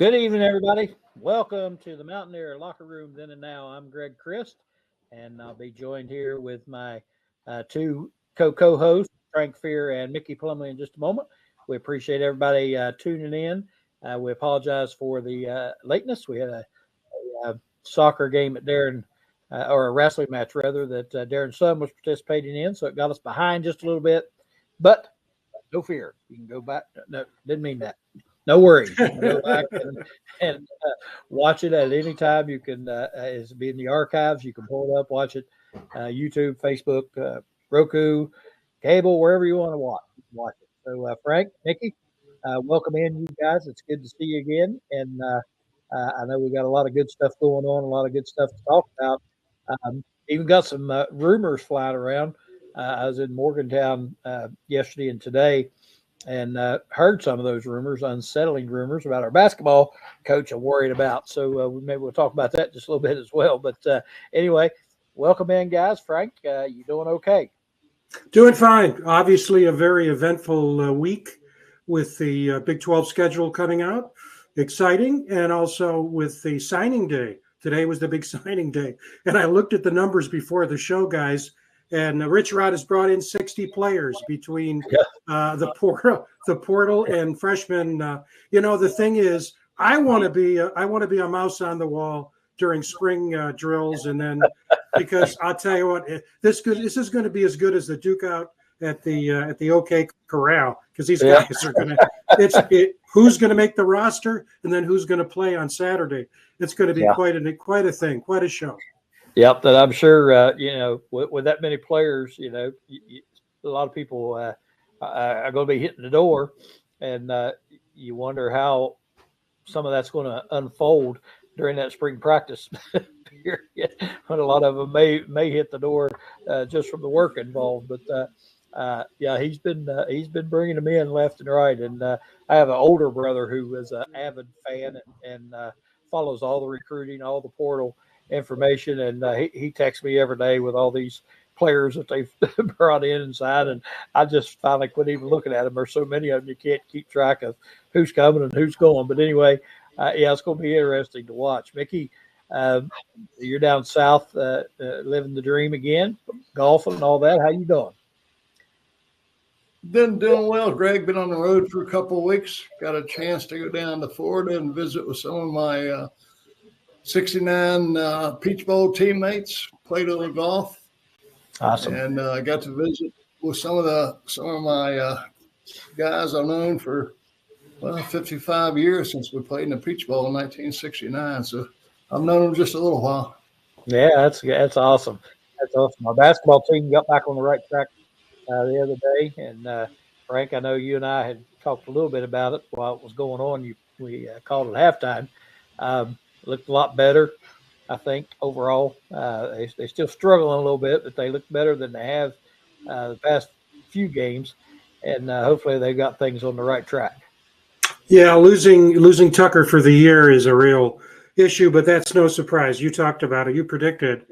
Good evening, everybody. Welcome to the Mountaineer Locker Room Then and Now. I'm Greg Christ, and I'll be joined here with my two co-hosts, Frank Fear and Mickey Plumley, in just a moment. We appreciate everybody tuning in. We apologize for the lateness. We had a soccer game at Darren, or a wrestling match, rather, that Darren's son was participating in, so it got us behind just a little bit. But no fear. You can go back. No, didn't mean that. No worries. You can go back and watch it at any time. You can it's be in the archives. You can pull it up, watch it, YouTube, Facebook, Roku, cable, wherever you want to watch it. So Frank, Nikki, welcome in, you guys. It's good to see you again. And I know we got a lot of good stuff going on, a lot of good stuff to talk about. Even got some rumors flying around. I was in Morgantown yesterday and today, and heard some of those rumors, unsettling rumors about our basketball coach I'm worried about. So maybe we'll talk about that just a little bit as well. But anyway, welcome in, guys. Frank, you doing okay? Doing fine. Obviously, a very eventful week with the Big 12 schedule coming out. Exciting. And also with the signing day. Today was the big signing day. And I looked at the numbers before the show, guys. And Rich Rod has brought in 60 players between the portal and freshmen. The thing is, I want to be a mouse on the wall during spring drills, and then because I'll tell you what, this is going to be as good as the Duke out at the OK Corral, because these guys are going to. Who's going to make the roster, and then who's going to play on Saturday? It's going to be quite a thing, quite a show. Yep, that I'm sure, with that many players, a lot of people are going to be hitting the door, and you wonder how some of that's going to unfold during that spring practice period, when a lot of them may hit the door just from the work involved. But he's been bringing them in left and right, and I have an older brother who is an avid fan and follows all the recruiting, all the portal information, and he texts me every day with all these players that they've brought in and signed, and I just finally quit even looking at them. There's so many of them you can't keep track of who's coming and who's going. But anyway, it's going to be interesting to watch. Mickey, you're down south, living the dream again, golfing and all that. How you doing? Been doing well, Greg. Been on the road for a couple of weeks. Got a chance to go down to Florida and visit with some of my 69 Peach Bowl teammates, played a little golf. Awesome. And I got to visit with some of my guys I've known for 55 years, since we played in the Peach Bowl in 1969. So I've known them just a little while. Yeah, that's awesome. That's awesome. Our basketball team got back on the right track the other day, and Frank, I know you and I had talked a little bit about it while it was going on. We called it halftime. Looked a lot better, I think, overall. They still struggling a little bit, but they look better than they have the past few games, and hopefully they've got things on the right track. Yeah, losing Tucker for the year is a real issue, but that's no surprise. You talked about it. You predicted,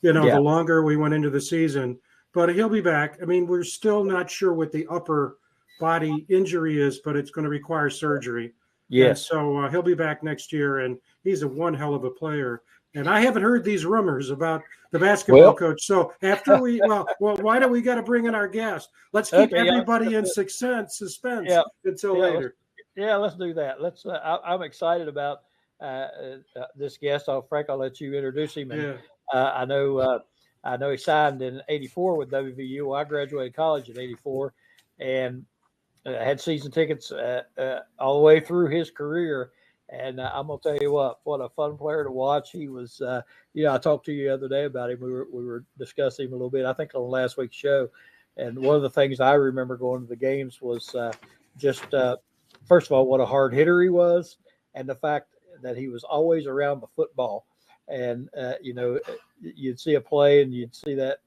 the longer we went into the season. But he'll be back. I mean, we're still not sure what the upper body injury is, but it's going to require surgery. Yes. So he'll be back next year, and he's one hell of a player. And I haven't heard these rumors about the basketball coach. So after why do we got to bring in our guest? Let's keep everybody in suspense until later. Yeah, let's do that. I'm excited about this guest. Frank, I'll let you introduce him. And, I know he signed in '84 with WVU. Well, I graduated college in '84, and had season tickets all the way through his career. And I'm gonna tell you what a fun player to watch. He was, I talked to you the other day about him. We were discussing him a little bit, I think, on last week's show. And one of the things I remember going to the games was first of all, what a hard hitter he was, and the fact that he was always around the football. And you'd see a play and you'd see that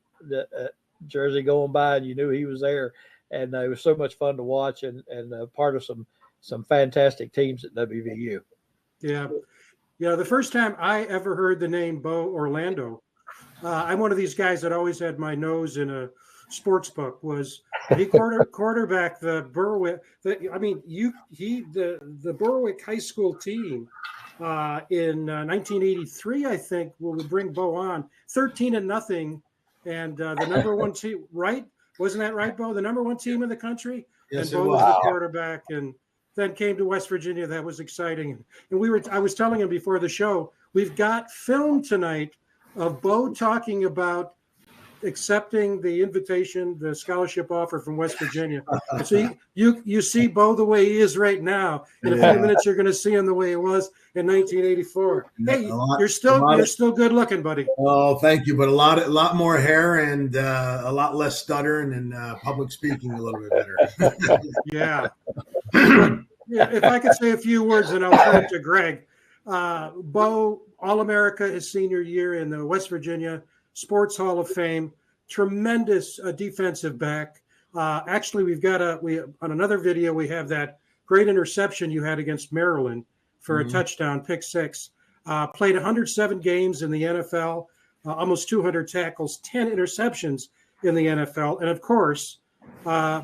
jersey going by, and you knew he was there. And it was so much fun to watch, and part of some fantastic teams at WVU. Yeah. The first time I ever heard the name Bo Orlando, I'm one of these guys that always had my nose in sportsbook was he quarterback the Berwick. The Berwick High School team in 1983, I think, would bring Bo on 13-0, and the number one team, right? Wasn't that right, Bo? The number one team in the country, Yes, and Bo was the quarterback, and then came to West Virginia. That was exciting. And I was telling him before the show, we've got film tonight of Bo talking about accepting the invitation, the scholarship offer from West Virginia. And so you see Bo the way he is right now. In a few minutes, you're going to see him the way he was in 1984. Hey, you're still good looking, buddy. Oh, thank you. But a lot more hair and a lot less stuttering and public speaking a little bit better. Yeah. If I could say a few words, and I'll turn it to Greg. Bo, All-America his senior year in the West Virginia Sports Hall of Fame, tremendous defensive back. Actually, on another video, we have that great interception you had against Maryland for a touchdown, pick six. Played 107 games in the NFL, almost 200 tackles, 10 interceptions in the NFL, and of course,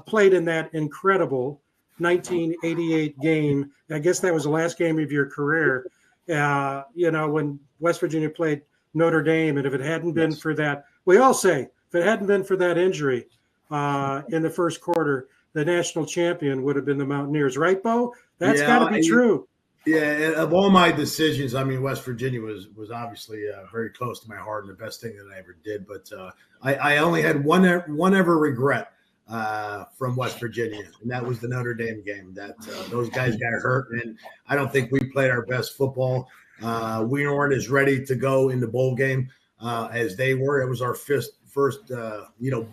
played in that incredible 1988 game. I guess that was the last game of your career. When West Virginia played Notre Dame, and if it hadn't been for that, we all say, if it hadn't been for that injury in the first quarter, the national champion would have been the Mountaineers, right, Bo? That's got to be true. Yeah, of all my decisions, I mean, West Virginia was obviously very close to my heart and the best thing that I ever did. But I only had one ever regret from West Virginia, and that was the Notre Dame game. That those guys got hurt, and I don't think we played our best football. We weren't as ready to go in the bowl game as they were. It was our first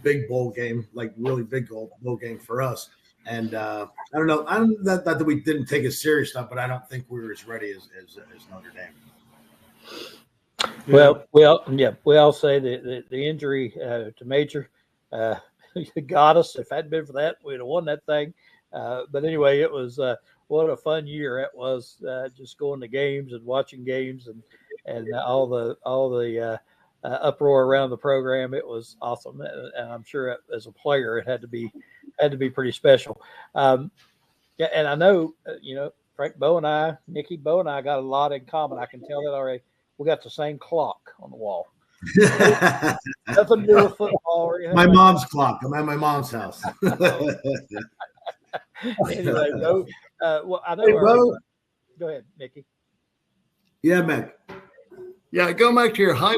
big bowl game, like really big bowl game for us. And I don't know. Not that we didn't take it serious stuff, but I don't think we were as ready as Notre Dame. We all say that the injury to Major got us. If it hadn't been for that, we'd have won that thing. But anyway, it was what a fun year it was, just going to games and watching games and all the uproar around the program. It was awesome, and I'm sure as a player it had to be pretty special. And I know Frank Bo and I, Nikki Bo and I got a lot in common. I can tell that already. We got the same clock on the wall. Nothing to do with football. My mom's clock. I'm at my mom's house. Anyway, Bo, I know. Hey, Bo. Go ahead, Nikki. Yeah, Meg. Yeah, going back to your high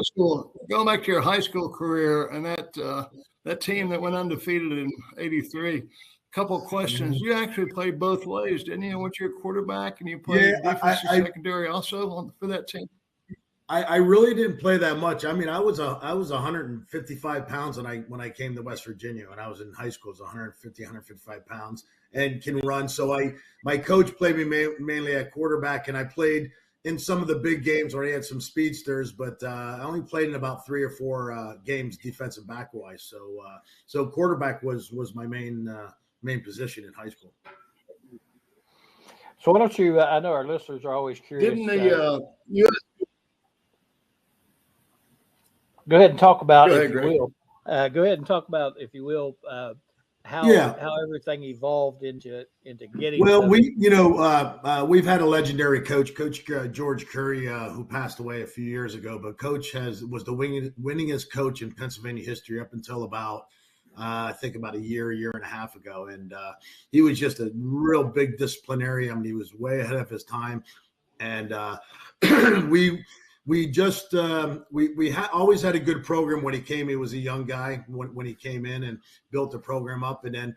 school career and that team that went undefeated in '83. Couple of questions. You actually played both ways, didn't you? Went your quarterback and you played defensive secondary also for that team. I really didn't play that much. I mean, I was 155 pounds when I came to West Virginia. When I was in high school, I was 155 pounds and can run. So my coach played me mainly at quarterback, and I played in some of the big games where he had some speedsters, but I only played in about 3 or 4 games defensive back wise. So quarterback was my main position in high school. So why don't you? I know our listeners are always curious. Go ahead and talk about, if you will, how everything evolved into getting. Well, we've had a legendary Coach George Curry, who passed away a few years ago. But Coach was the winningest coach in Pennsylvania history up until about I think about a year and a half ago, and he was just a real big disciplinarian. He was way ahead of his time, and We just always had a good program when he came. He was a young guy when he came in and built the program up. And then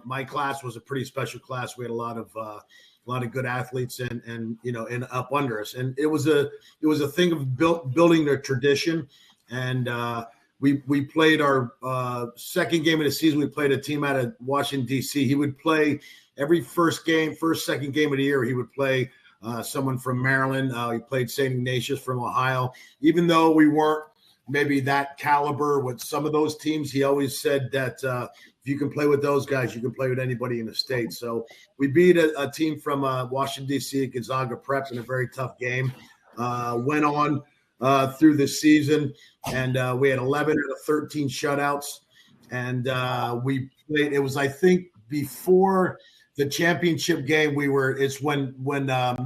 my class was a pretty special class. We had a lot of good athletes and up under us. And it was a thing of building the tradition. And we played our second game of the season. We played a team out of Washington D.C. He would play every second game of the year. He would play someone from Maryland. He played St. Ignatius from Ohio. Even though we weren't maybe that caliber with some of those teams, he always said that if you can play with those guys, you can play with anybody in the state. So we beat a team from Washington, D.C., Gonzaga Prep in a very tough game. Went on through the season, and we had 11 out of 13 shutouts. and we played. It was, I think, before the championship game. It's when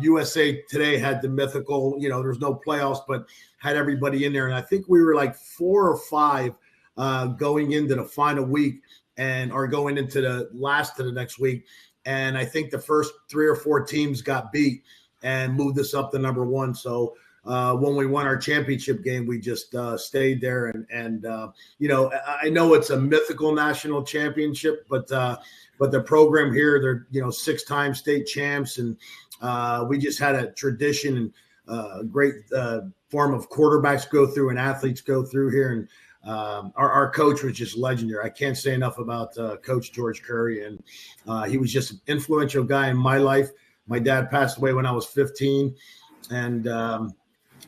USA Today had the mythical. There's no playoffs, but had everybody in there, and I think we were like 4 or 5 going into the final week, or going into the last to the next week. And I think the first 3 or 4 teams got beat and moved us up to number 1. So when we won our championship game, we just stayed there. And I know it's a mythical national championship, but the program here, they're 6-time state champs, and we just had a tradition and great form of quarterbacks go through and athletes go through here. And our coach was just legendary. I can't say enough about Coach George Curry, and he was just an influential guy in my life. My dad passed away when I was 15, and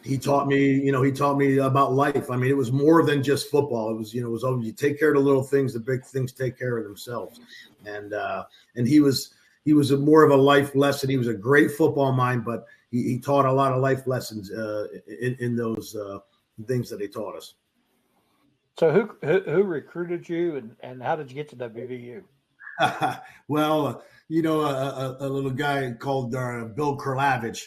he taught me about life. I mean, it was more than just football. It was you take care of the little things, the big things take care of themselves. And he was more of a life lesson. He was a great football mind, but he taught a lot of life lessons in those things that he taught us. So who recruited you, and how did you get to WVU? Well, a little guy called Bill Kurlavich.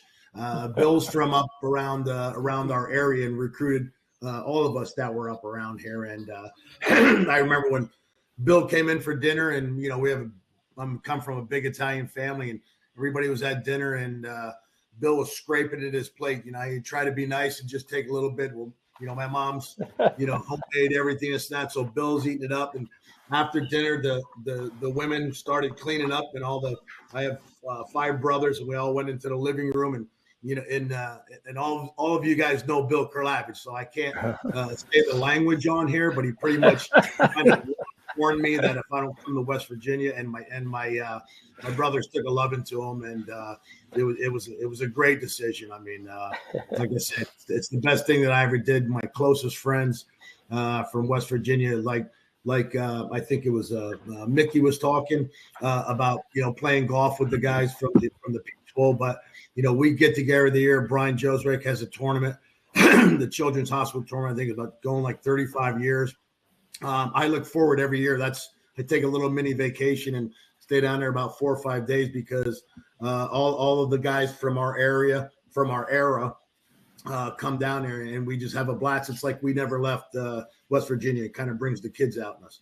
Bill's from up around our area and recruited all of us that were up around here. And I remember when Bill came in for dinner, and I'm come from a big Italian family, and everybody was at dinner, and Bill was scraping at his plate. He tried to be nice and just take a little bit. Well, my mom's, homemade everything is that. So Bill's eating it up, and after dinner, the women started cleaning up, and I have 5 brothers, and we all went into the living room, and and all of you guys know Bill Kurlavich, so I can't say the language on here, but he pretty much kind of warned me that if I don't come to West Virginia, and my brothers took a loving to him, and it was a great decision. I mean, like I said, it's the best thing that I ever did. My closest friends from West Virginia, like I think it was Mickey was talking about playing golf with the guys from the Peach Bowl, but we get together the year. Brian Joswick has a tournament, the Children's Hospital tournament. I think it's about going like 35 years. I look forward every year. I take a little mini vacation and stay down there about 4 or 5 days, because all of the guys from our area, from our era, come down there, and we just have a blast. It's like we never left West Virginia. It kind of brings the kids out in us.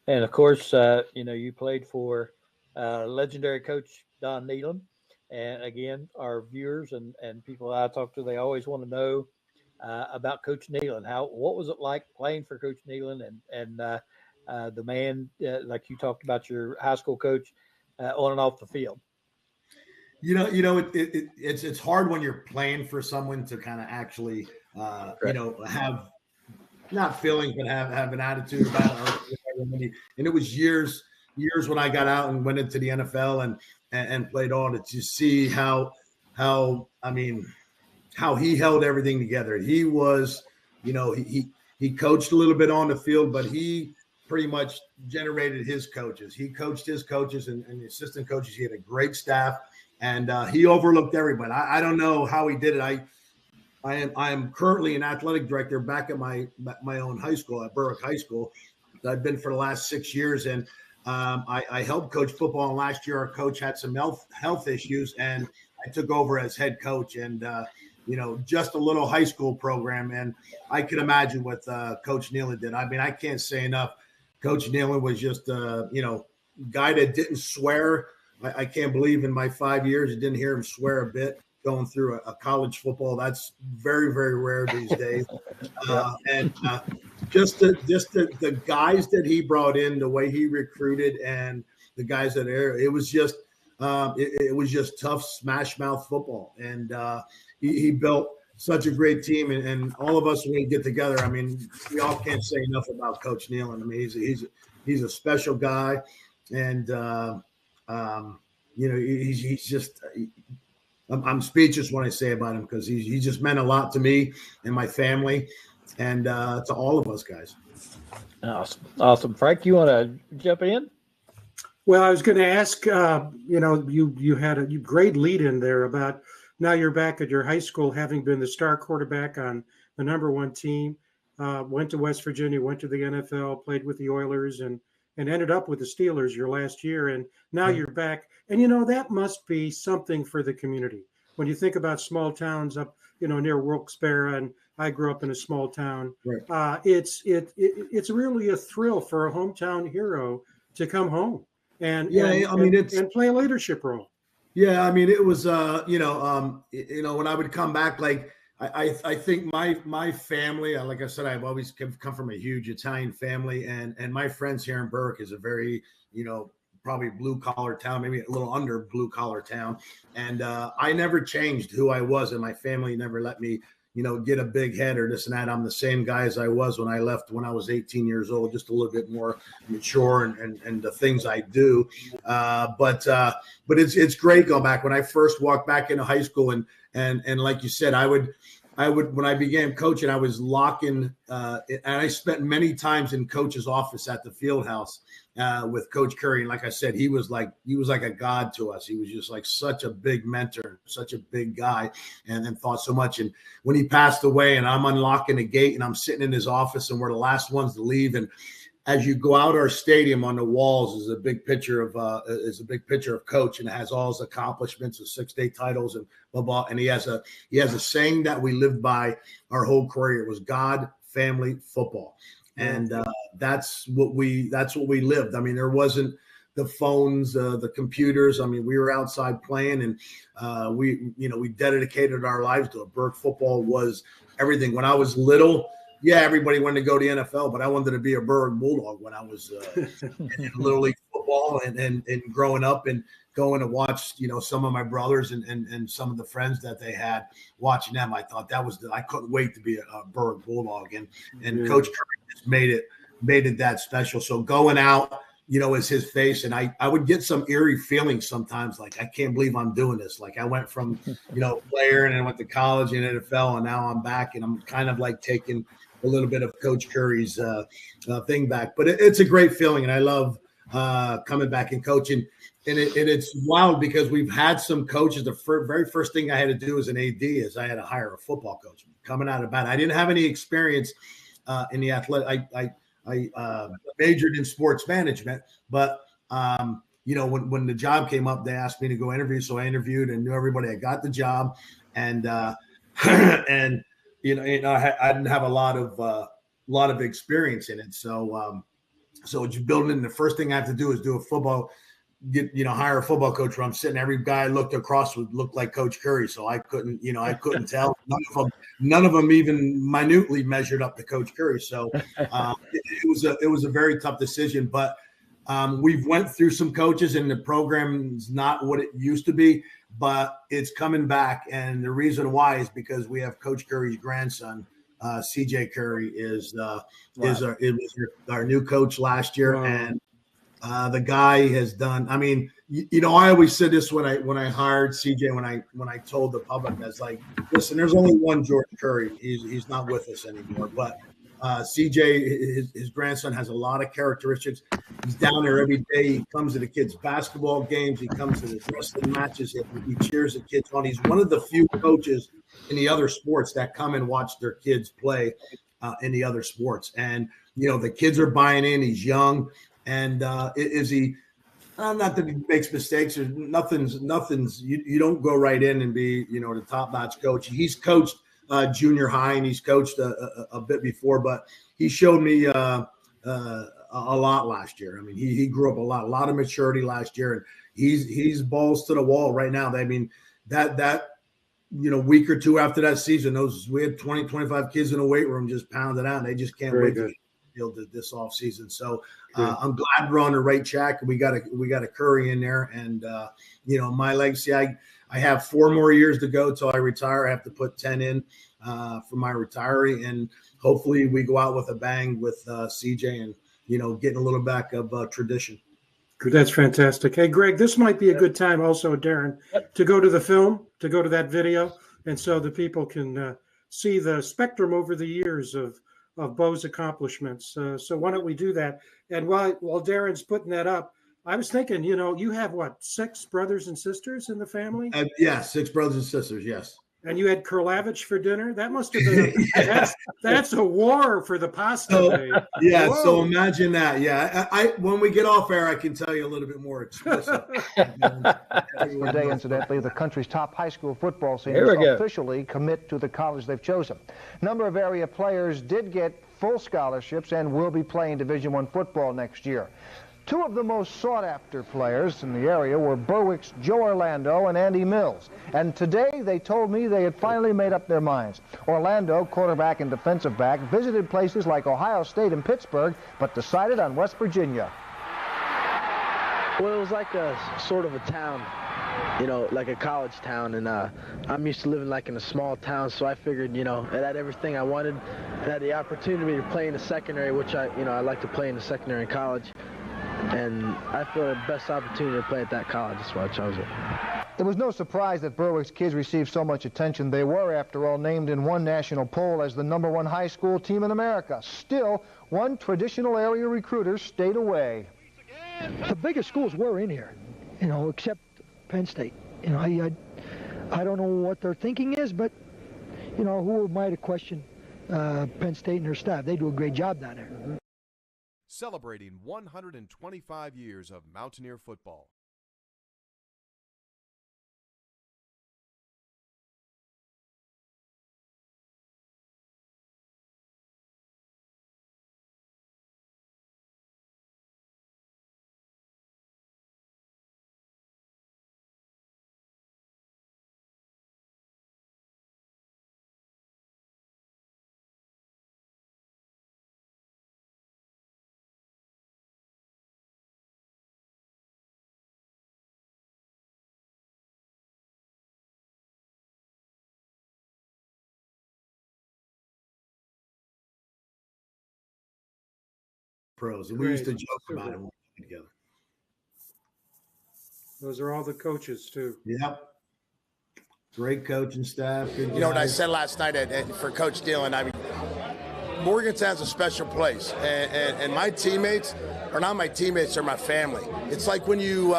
And of course, you played for legendary coach Don Nealon. And again, our viewers and people I talk to, they always want to know about Coach Nealon. What was it like playing for Coach Nealon, and the man, like you talked about your high school coach, on and off the field? It's hard when you're playing for someone to kind of actually, have not feelings, but have an attitude about it. And it was years when I got out and went into the NFL and played on it, to see how he held everything together. He was, he coached a little bit on the field, but he pretty much generated his coaches. He coached his coaches and the assistant coaches. He had a great staff, and he overlooked everybody. I don't know how he did it. I am currently an athletic director back at my own high school, at Berwick High School. I've been for the last 6 years, and I helped coach football. And last year, our coach had some health issues, and I took over as head coach. And just a little high school program, and I can imagine what Coach Nealon did. I mean, I can't say enough. Coach Nealon was just guy that didn't swear. I can't believe in my 5 years, I didn't hear him swear a bit going through a college football. That's very, very rare these days. And just the guys that he brought in, the way he recruited, and the guys that it was just tough smash mouth football. And he built such a great team, and all of us, when we get together, I mean, we all can't say enough about Coach Nealon. I mean, he's a special guy, and he's just. I'm speechless when I say about him, because he just meant a lot to me and my family, and to all of us guys. Awesome. Frank, you want to jump in? Well, I was going to ask. You had a great lead in there about. Now you're back at your high school, having been the star quarterback on the #1 team. went to West Virginia, went to the NFL, played with the Oilers, and ended up with the Steelers your last year. And now you're back. And, that must be something for the community. When you think about small towns up, near Wilkes-Barre, and I grew up in a small town, Right. It's really a thrill for a hometown hero to come home and play a leadership role. Yeah, I mean, it was, when I would come back, like, I think my family, like I said, I've always come from a huge Italian family, and my friends here in Burke is a very, probably blue collar town, maybe a little under blue collar town. And I never changed who I was, and my family never let me, get a big head or this and that. I'm the same guy as I was when I left when I was 18 years old, just a little bit more mature and the things I do. But it's great going back. When I first walked back into high school, and like you said, I would when I began coaching, I was locking, and I spent many times in coach's office at the field house with Coach Curry. And like I said, he was like a god to us. He was just like such a big mentor, such a big guy, and thought so much. And when he passed away, and I'm unlocking the gate, and I'm sitting in his office, and we're the last ones to leave, and as you go out our stadium, on the walls is a big picture of Coach, and it has all his accomplishments, his 6 state titles, and blah blah. And he has a saying that we lived by our whole career. It was God, family, football, and that's what we lived. I mean, there wasn't the phones, the computers. I mean, we were outside playing, and we dedicated our lives to it. Burke football was everything. When I was little, everybody wanted to go to the NFL, but I wanted to be a Burke Bulldog when I was in Little League football, and growing up and going to watch, some of my brothers and some of the friends that they had, watching them. I thought I couldn't wait to be a Burke Bulldog, and Coach Curry just made it that special. So going out, is his face. And I would get some eerie feelings sometimes, like, I can't believe I'm doing this. Like, I went from, player, and I went to college and NFL, and now I'm back, and I'm kind of like taking a little bit of Coach Curry's thing back. But it's a great feeling, and I love coming back and coaching. And it's wild because we've had some coaches. The very first thing I had to do as an AD is I had to hire a football coach coming out of bat. I didn't have any experience in the athletic. I majored in sports management, but when the job came up, they asked me to go interview. So I interviewed and knew everybody. I got the job, and and I didn't have a lot of experience in it. So just building it. The first thing I have to do is do a football. Hire a football coach where I'm sitting. Every guy I looked across would look like Coach Curry, so I couldn't tell. None of them even minutely measured up to Coach Curry. So it was a very tough decision. But we've went through some coaches, and the program is not what it used to be, but it's coming back. And the reason why is because we have Coach Curry's grandson. CJ Curry is our new coach last year, and the guy has done. I mean, I always said this when I hired CJ, when I told the public, I was like, listen, there's only one George Curry. He's not with us anymore. But CJ, his grandson, has a lot of characteristics. He's down there every day. He comes to the kids' basketball games. He comes to the wrestling matches. He cheers the kids on. He's one of the few coaches in the other sports that come and watch their kids play in the other sports. And, the kids are buying in. He's young. And is he not that he makes mistakes or nothing's you don't go right in and be, the top-notch coach. He's coached junior high, and he's coached a bit before, but he showed me a lot last year. I mean, he grew up a lot of maturity last year, and he's balls to the wall right now. I mean, that week or two after that season, we had 20, 25 kids in a weight room just pounding out, and they just can't wait to field this off season. So I'm glad we're on the right track. We got a Curry in there, and my legacy. I have 4 more years to go till I retire. I have to put 10 in for my retiree, and hopefully we go out with a bang with CJ, and getting a little back of tradition. That's fantastic. Hey, Greg, this might be a good time also, Darren, to go to the film, to go to that video, and so the people can see the spectrum over the years of Bo's accomplishments. So why don't we do that? And while Darren's putting that up, I was thinking, you have what, 6 brothers and sisters in the family? Yeah, 6 brothers and sisters. Yes. And you had Kurlavich for dinner? That must have been that's a war for the pasta. So, yeah, Whoa. so imagine that. Yeah, I when we get off air, I can tell you a little bit more explicit. Today, incidentally, the country's top high school football seniors officially commit to the college they've chosen. A number of area players did get full scholarships and will be playing Division I football next year. Two of the most sought-after players in the area were Berwick's Joe Orlando and Andy Mills. And today they told me they had finally made up their minds. Orlando, quarterback and defensive back, visited places like Ohio State and Pittsburgh, but decided on West Virginia. Well, it was like a sort of a town, you know, like a college town. And I'm used to living like in a small town, so I figured, you know, it had everything I wanted. It had the opportunity to play in the secondary, which I like to play in the secondary in college. And I feel the best opportunity to play at that college. That's why I chose it. It was no surprise that Berwick's kids received so much attention. They were, after all, named in one national poll as the #1 high school team in America. Still, one traditional area recruiter stayed away. The biggest schools were in here, you know, except Penn State. You know, I don't know what their thinking is, but, you know, who might have questioned Penn State and their staff? They do a great job down there. Celebrating 125 years of Mountaineer football. Pros, and we used to joke about it when we were together. Those are all the coaches too. Yep. Great coaching staff. Good you know what I said last night for Coach Dillon? I mean, Morgantown's a special place, and my teammates are not my teammates; they're my family. It's like when you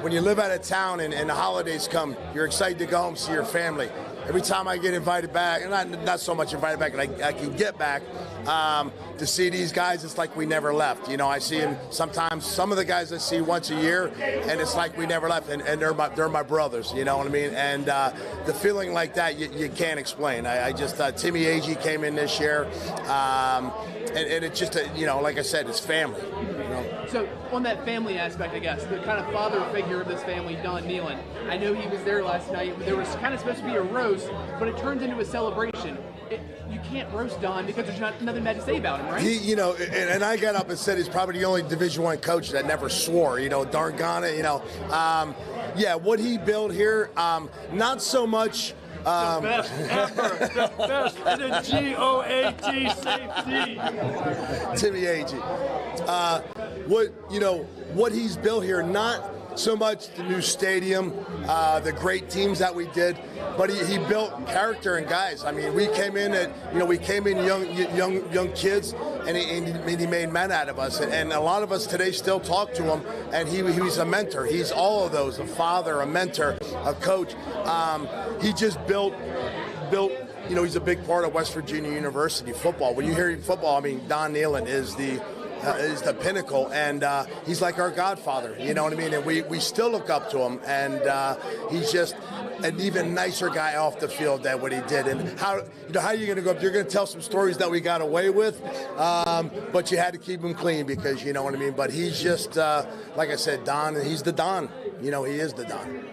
live out of town and the holidays come, you're excited to go home see your family. Every time I get invited back, and not so much invited back, and I can get back to see these guys, it's like we never left. You know, I see them sometimes. Some of the guys I see once a year, and it's like we never left, and they're my brothers. You know what I mean? And the feeling like that you can't explain. I just Timmy Agee came in this year, and it's just you know, like I said, it's family. You know? So on that family aspect, I guess the kind of father figure of this family, Don Nealon. I know he was there last night. There was kind of supposed to be a roast, but it turned into a celebration. You can't roast Don because there's nothing bad to say about him, right? You know, and I got up and said he's probably the only Division I coach that never swore. You know, darn it. You know, yeah, what he built here, not so much. The best ever, the best in the GOAT safety. Timmy Agee. What he's built here, not so much the new stadium, the great teams that we did, but he built character and guys. I mean, we came in young kids, and he made men out of us. And a lot of us today still talk to him, and he's a mentor. He's all of those: a father, a mentor, a coach. He just built. You know, he's a big part of West Virginia University football. When you hear football, I mean, Don Nealon is the pinnacle, and he's like our godfather, you know what I mean? And we still look up to him, and he's just an even nicer guy off the field than what he did. And how are you going to go up? You're going to tell some stories that we got away with, but you had to keep him clean because, you know what I mean? But he's just, like I said, Don, and he's the Don. You know, he is the Don.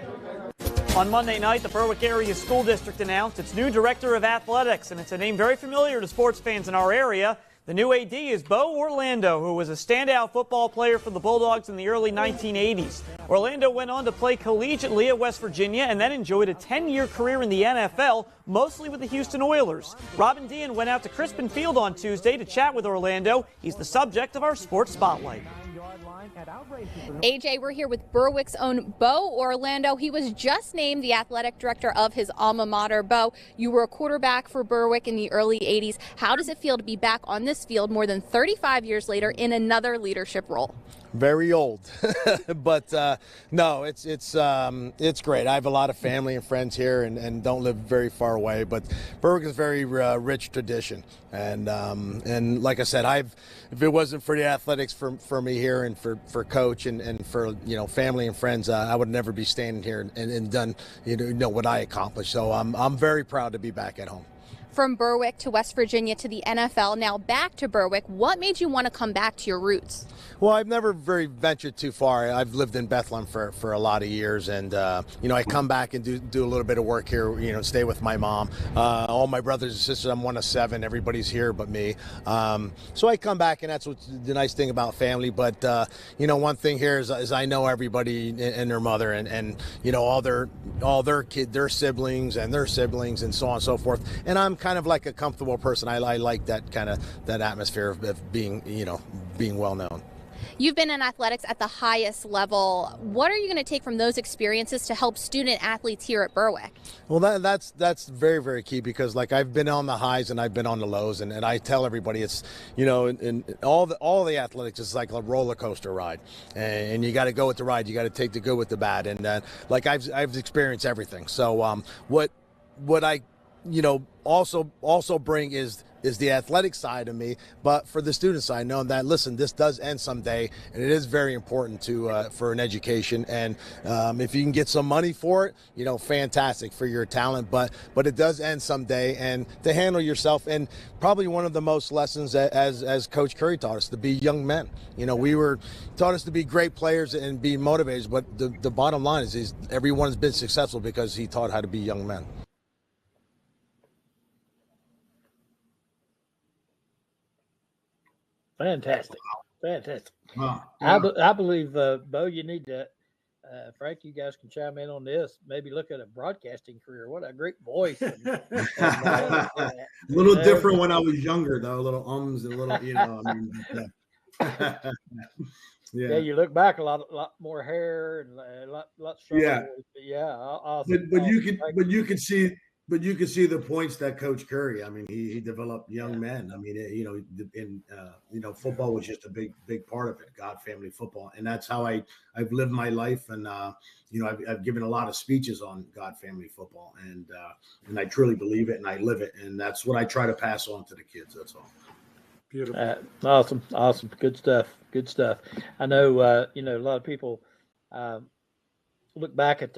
On Monday night, the Berwick Area School District announced its new director of athletics, and it's a name very familiar to sports fans in our area. The new AD is Bo Orlando, who was a standout football player for the Bulldogs in the early 1980s. Orlando went on to play collegiately at West Virginia and then enjoyed a 10-year career in the NFL, mostly with the Houston Oilers. Robin Dean went out to Crispin Field on Tuesday to chat with Orlando. He's the subject of our Sports Spotlight. yard line at outrageous. AJ, we're here with Berwick's own Bo Orlando. He was just named the athletic director of his alma mater. Bo, you were a quarterback for Berwick in the early 80s. How does it feel to be back on this field more than 35 years later in another leadership role? Very old, but no, it's great. I have a lot of family and friends here, and don't live very far away. But Berwick is a very rich tradition, and like I said, if it wasn't for the athletics for me here and for coach and for family and friends, I would never be standing here and done what I accomplished. So I'm very proud to be back at home. From Berwick to West Virginia to the NFL, now back to Berwick. What made you want to come back to your roots? Well, I've never very ventured too far. I've lived in Bethlehem for a lot of years, and I come back and do a little bit of work here. Stay with my mom. All my brothers and sisters. I'm one of 7. Everybody's here but me. So I come back, and that's what's the nice thing about family. But one thing here is I know everybody and their mother, and all their kids, their siblings, and their siblings, and so on and so forth. And I'm kind of like a comfortable person. I like that kind of that atmosphere of being well known. You've been in athletics at the highest level. What are you going to take from those experiences to help student athletes here at Berwick? Well, that's very, very key, because like I've been on the highs and I've been on the lows, and I tell everybody it's in all the athletics is like a roller coaster ride, and you got to go with the ride. You got to take the good with the bad, and like I've experienced everything. So what I also bring is the athletic side of me, but for the student side, knowing that, listen, this does end someday, and it is very important for an education, and if you can get some money for it, fantastic for your talent, but it does end someday, and to handle yourself, and probably one of the most lessons as Coach Curry taught us, to be young men. We were taught us to be great players and be motivated, but the bottom line is everyone's been successful because he taught how to be young men. Fantastic. Wow. I believe, Bo, you need to, Frank, you guys can chime in on this. Maybe look at a broadcasting career. What a great voice. A little different when I was younger, though. A little ums and a little, Yeah, you look back, a lot more hair and a lot stronger. Yeah. Awesome. But you can see the points that Coach Curry. I mean, he developed young men. I mean, football was just a big part of it. God family football, and that's how I've lived my life. And I've given a lot of speeches on God family football, and I truly believe it, and I live it, and that's what I try to pass on to the kids. That's all. Beautiful. Awesome. Good stuff. I know, a lot of people look back at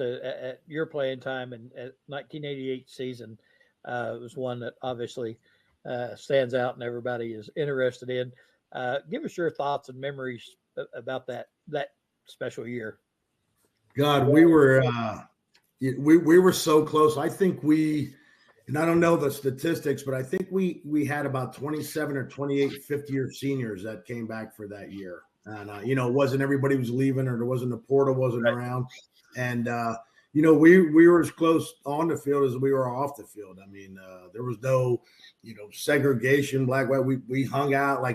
your playing time, and at 1988 season was one that obviously stands out and everybody is interested in. Give us your thoughts and memories about that special year. God, we were so close. I think and I don't know the statistics, but I think we had about 27 or 28 fifth-year seniors that came back for that year. And, it wasn't everybody was leaving, or there wasn't the portal wasn't around. And, we were as close on the field as we were off the field. I mean, there was no, segregation, black, white. We hung out. I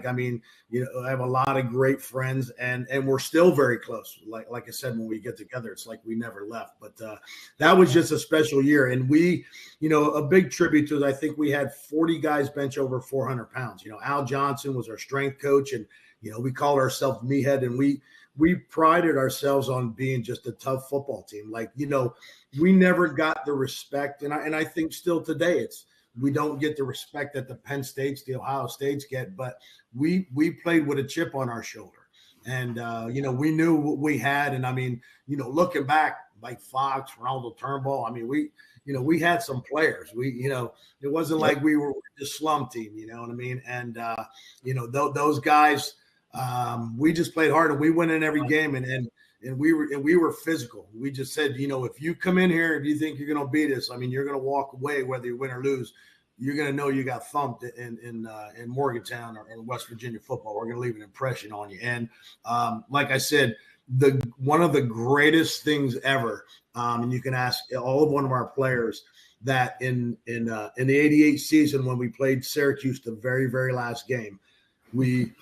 have a lot of great friends, and we're still very close. Like I said, when we get together, it's like we never left. But that was just a special year. And we, a big tribute to it, I think we had 40 guys bench over 400 pounds. Al Johnson was our strength coach, and, we called ourselves Meathead, and we prided ourselves on being just a tough football team. We never got the respect. And I think still today we don't get the respect that the Penn States, the Ohio States get, but we played with a chip on our shoulder. And, we knew what we had. And looking back, like Fox, Ronald Turnbull, we had some players. It wasn't like we were the slum team, you know what I mean? And, those guys, we just played hard, and we went in every game, and we were physical. We just said, if you come in here, if you think you're going to beat us, you're going to walk away, whether you win or lose. You're going to know you got thumped in Morgantown or in West Virginia football. We're going to leave an impression on you. And like I said, one of the greatest things ever, and you can ask all of one of our players, that in the '88 season when we played Syracuse the very, very last game, we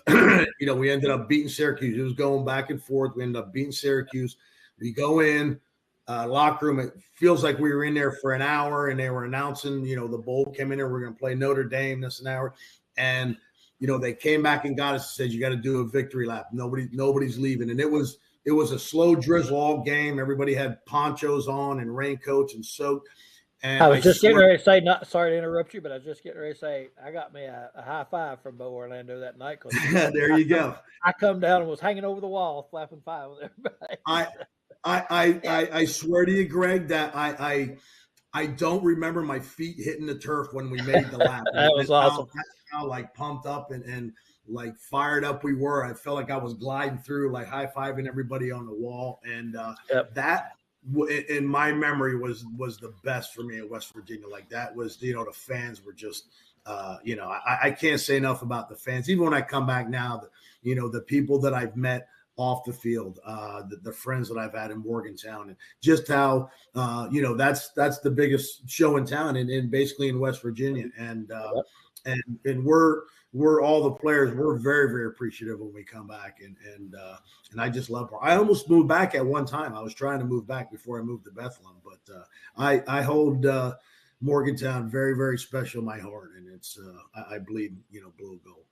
we ended up beating Syracuse. It was going back and forth. We ended up beating Syracuse. We go in locker room. It feels like we were in there for an hour, and they were announcing, the bowl came in there. We're going to play Notre Dame this an hour, and they came back and got us and said, you got to do a victory lap. Nobody's leaving. And it was a slow drizzle all game. Everybody had ponchos on and raincoats and soaked. And I was just getting ready to say, not sorry to interrupt you, but I was just getting ready to say, I got me a high five from Bo Orlando that night. There you go. I come down and was hanging over the wall, flapping five with everybody. I swear to you, Greg, that I don't remember my feet hitting the turf when we made the lap. That was awesome. How pumped up and like fired up we were. I felt like I was gliding through, like high-fiving everybody on the wall. And that, in my memory, was the best for me in West Virginia. Like that was, the fans were just, I can't say enough about the fans. Even when I come back now, the people that I've met off the field, the friends that I've had in Morgantown, and just how, that's the biggest show in town and basically in West Virginia. And we're all the players. We're very, very appreciative when we come back, and I just love her. I almost moved back at one time. I was trying to move back before I moved to Bethlehem, but I hold Morgantown very, very special in my heart, and it's I bleed blue and gold.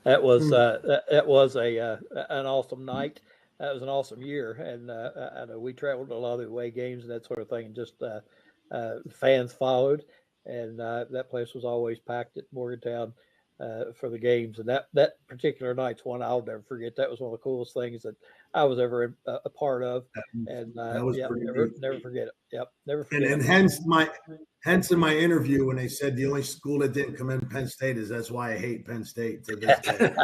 That was an awesome night. That was an awesome year, and I know we traveled a lot of away games and that sort of thing, and just fans followed. And that place was always packed at Morgantown for the games. And that particular night's one I'll never forget. That was one of the coolest things that I was ever a part of. And never forget it. Yep, never forget it. And hence in my interview when they said the only school that didn't come in Penn State is that's why I hate Penn State to this day.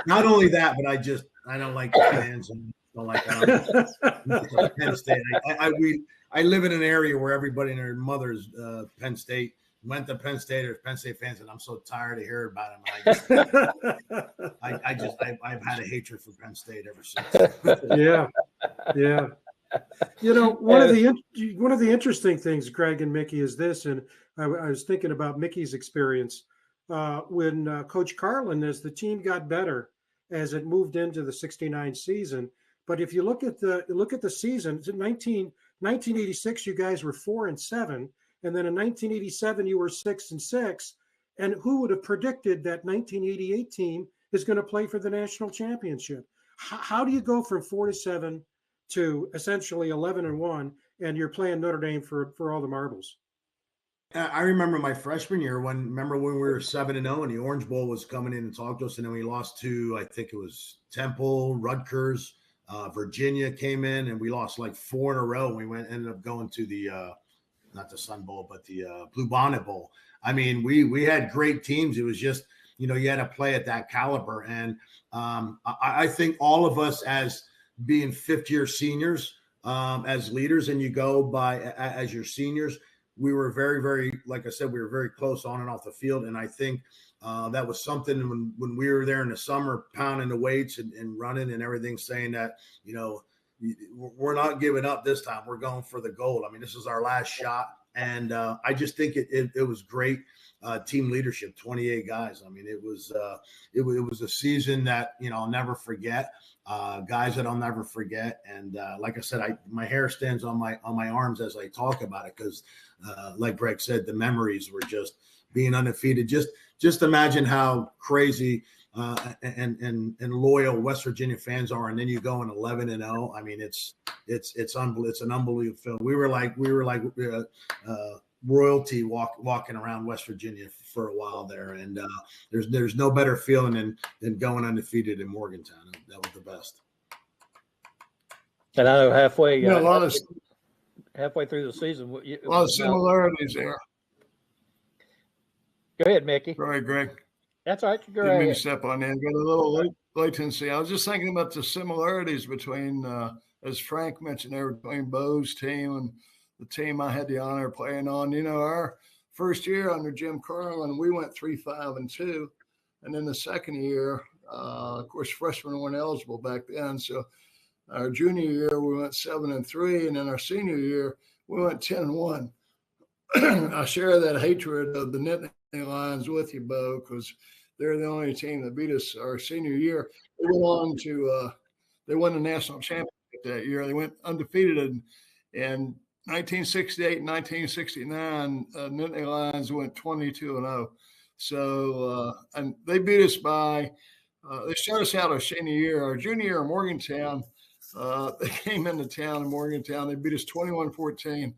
Not only that, but I don't like the fans and don't like Penn State. I live in an area where everybody and their mother's Penn State, went to Penn State or Penn State fans, and I'm so tired of hearing about them. I've had a hatred for Penn State ever since. Yeah. One of the interesting things, Greg and Mickey, is this, and I was thinking about Mickey's experience when Coach Carlin, as the team got better as it moved into the '69 season. But if you look at the season, in 1986, you guys were 4-7, and then in 1987 you were 6-6. And who would have predicted that 1988 team is going to play for the national championship? How do you go from 4-7 to essentially 11-1, and you're playing Notre Dame for all the marbles? I remember my freshman year when we were 7-0 and the Orange Bowl was coming in and talked to us, and then we lost to, I think it was Temple, Rutgers. Virginia came in and we lost like 4 in a row. We ended up going to the not the Sun Bowl, but the Blue Bonnet Bowl. I mean, we had great teams. It was just, you had to play at that caliber. And I think all of us as being fifth-year seniors, as leaders, and you go by as your seniors, we were very, very, like I said, we were very close on and off the field. And I think that was something when we were there in the summer, pounding the weights and running and everything, saying that, we're not giving up this time. We're going for the gold. I mean, this is our last shot. And I just think it was great team leadership, 28 guys. I mean, it was a season that, I'll never forget, guys that I'll never forget. And like I said, my hair stands on my arms as I talk about it, because like Greg said, the memories were just being undefeated. Just imagine how crazy and loyal West Virginia fans are, and then you go in 11-0. I mean, it's unbelievable. It's an unbelievable film. We were like royalty walking around West Virginia for a while there, and there's no better feeling than going undefeated in Morgantown. That was the best. And I know halfway through the season, a lot of similarities there. Go ahead, Mickey. Go ahead, Greg. That's all right. Didn't mean to step on there. Got a little latency. I was just thinking about the similarities between, as Frank mentioned, there between Bo's team and the team I had the honor of playing on. Our first year under Jim Carlin, we went 3-5-2, and then the second year, of course, freshmen weren't eligible back then. So our junior year, we went 7-3, and then our senior year, we went 10-1. I share that hatred of the Nittany Lions with you, Bo, because they're the only team that beat us our senior year. They went on to they won the national championship that year. They went undefeated in 1968 and 1969. Nittany Lions went 22-0. So and they beat us by they shut us out our senior year. Our junior year in Morgantown, they came into town in Morgantown. They beat us 21-14.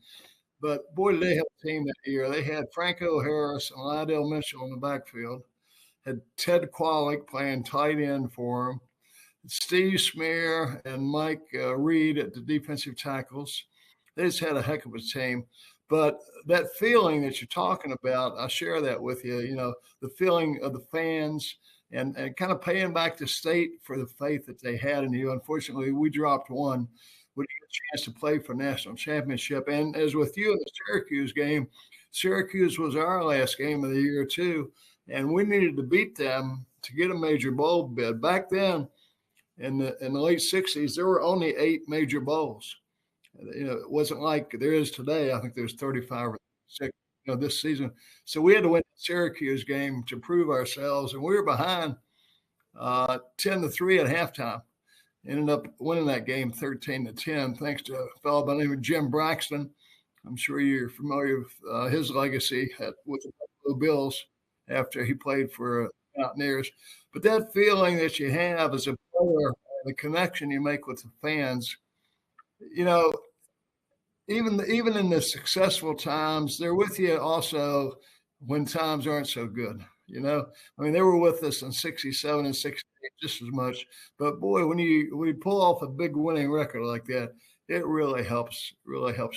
But boy, did they have a team that year. They had Franco Harris and Lydell Mitchell in the backfield. Had Ted Qualick playing tight end for them. Steve Smear and Mike Reed at the defensive tackles. They just had a heck of a team. But that feeling that you're talking about, I share that with you, you know, the feeling of the fans and kind of paying back the state for the faith that they had in you. Unfortunately, we dropped one. We didn't get a chance to play for national championship. And as with you in the Syracuse game, Syracuse was our last game of the year too. And we needed to beat them to get a major bowl bid. Back then, in the late 60s, there were only 8 major bowls. You know, it wasn't like there is today. I think there's 35 or 6, you know, this season. So we had to win the Syracuse game to prove ourselves, and we were behind 10-3 at halftime. Ended up winning that game 13-10, thanks to a fellow by the name of Jim Braxton. I'm sure you're familiar with his legacy with the Buffalo Bills after he played for Mountaineers. But that feeling that you have as a player, the connection you make with the fans, you know, even in the successful times, they're with you also when times aren't so good. You know, I mean, they were with us in 67 and 68 just as much. But boy, when you pull off a big winning record like that, it really helps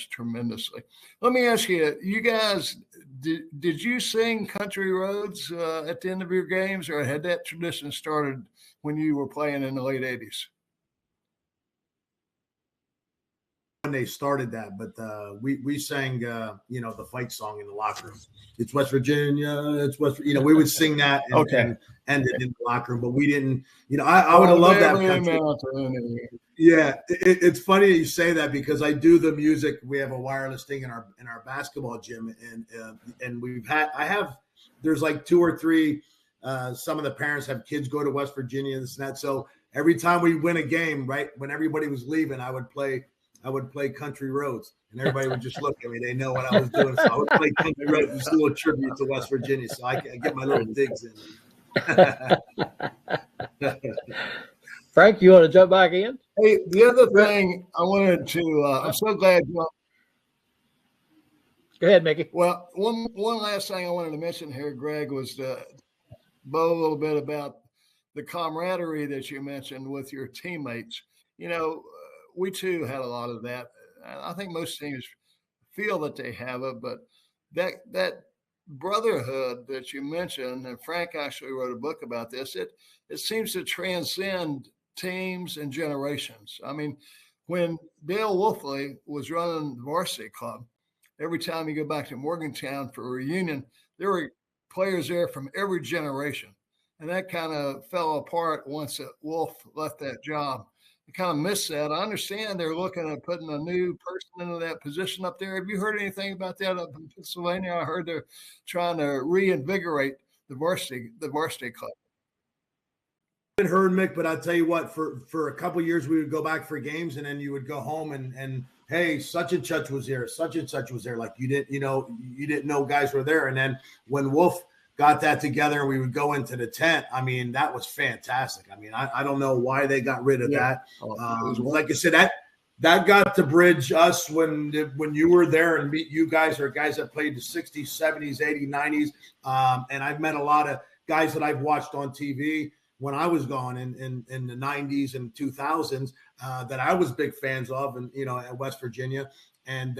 tremendously. Let me ask you, you guys, did you sing Country Roads at the end of your games, or had that tradition started when you were playing in the late 80s? When they started that, but we sang you know, the fight song in the locker room. It's West Virginia, it's West, you know, we would sing that and end it in the locker room, but we didn't, you know, I would have loved that country. Yeah, it's funny that you say that because I do the music. We have a wireless thing in our basketball gym, and there's like 2 or 3 some of the parents have kids go to West Virginia and this and that. So every time we win a game, right, when everybody was leaving, I would play Country Roads, and everybody would just look at me. They know what I was doing. So I would play Country Roads, just a little tribute to West Virginia. So I get my little digs in. Frank, you want to jump back in? Hey, the other thing I wanted to, I'm so glad you. Go ahead, Mickey. Well, one last thing I wanted to mention here, Greg, was Bo, a little bit about the camaraderie that you mentioned with your teammates. You know, we too had a lot of that. I think most teams feel that they have it, but that brotherhood that you mentioned, and Frank actually wrote a book about this, it seems to transcend teams and generations. I mean, when Dale Wolfley was running the varsity club, every time you go back to Morgantown for a reunion, there were players there from every generation. And that kind of fell apart once Wolf left that job. I kind of miss that. I understand they're looking at putting a new person into that position up there. Have you heard anything about that up in Pennsylvania? I heard they're trying to reinvigorate the varsity club. I haven't heard, Mick, but I'll tell you what, for a couple of years, we would go back for games, and then you would go home and hey, such and such was there. Such and such was there. Like you didn't know guys were there. And then when Wolf got that together and we would go into the tent, I mean, that was fantastic. I mean, I don't know why they got rid of that. Like I said, that got to bridge us when you were there and meet you guys, or guys that played the 60s, 70s, 80s, 90s. And I've met a lot of guys that I've watched on TV when I was gone in the 90s and 2000s that I was big fans of, and, you know, at West Virginia, and,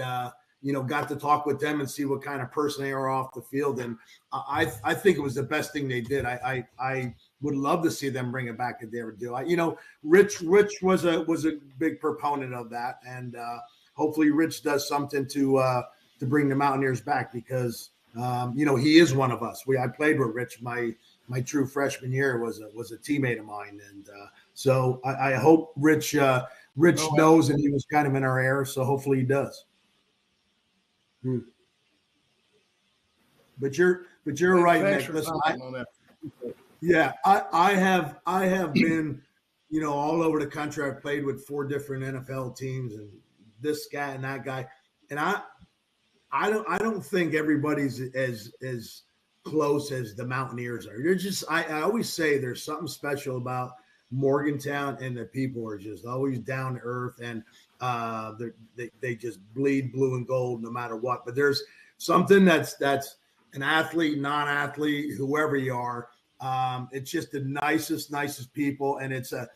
you know, got to talk with them and see what kind of person they are off the field. And I think it was the best thing they did. I would love to see them bring it back if they ever do. You know, Rich was a big proponent of that. And hopefully Rich does something to bring the Mountaineers back, because, you know, he is one of us. I played with Rich. My true freshman year was a teammate of mine. And so I hope Rich knows, and he was kind of in our era. So hopefully he does. But you're right, Nick. Listen, Yeah, I have been, all over the country. I've played with 4 different NFL teams and this guy and that guy. And I don't think everybody's as close as the Mountaineers are. You're just I always say there's something special about Morgantown, and the people are just always down to earth, and they just bleed blue and gold no matter what. But there's something that's an athlete, non-athlete, whoever you are. It's just the nicest people, and it's a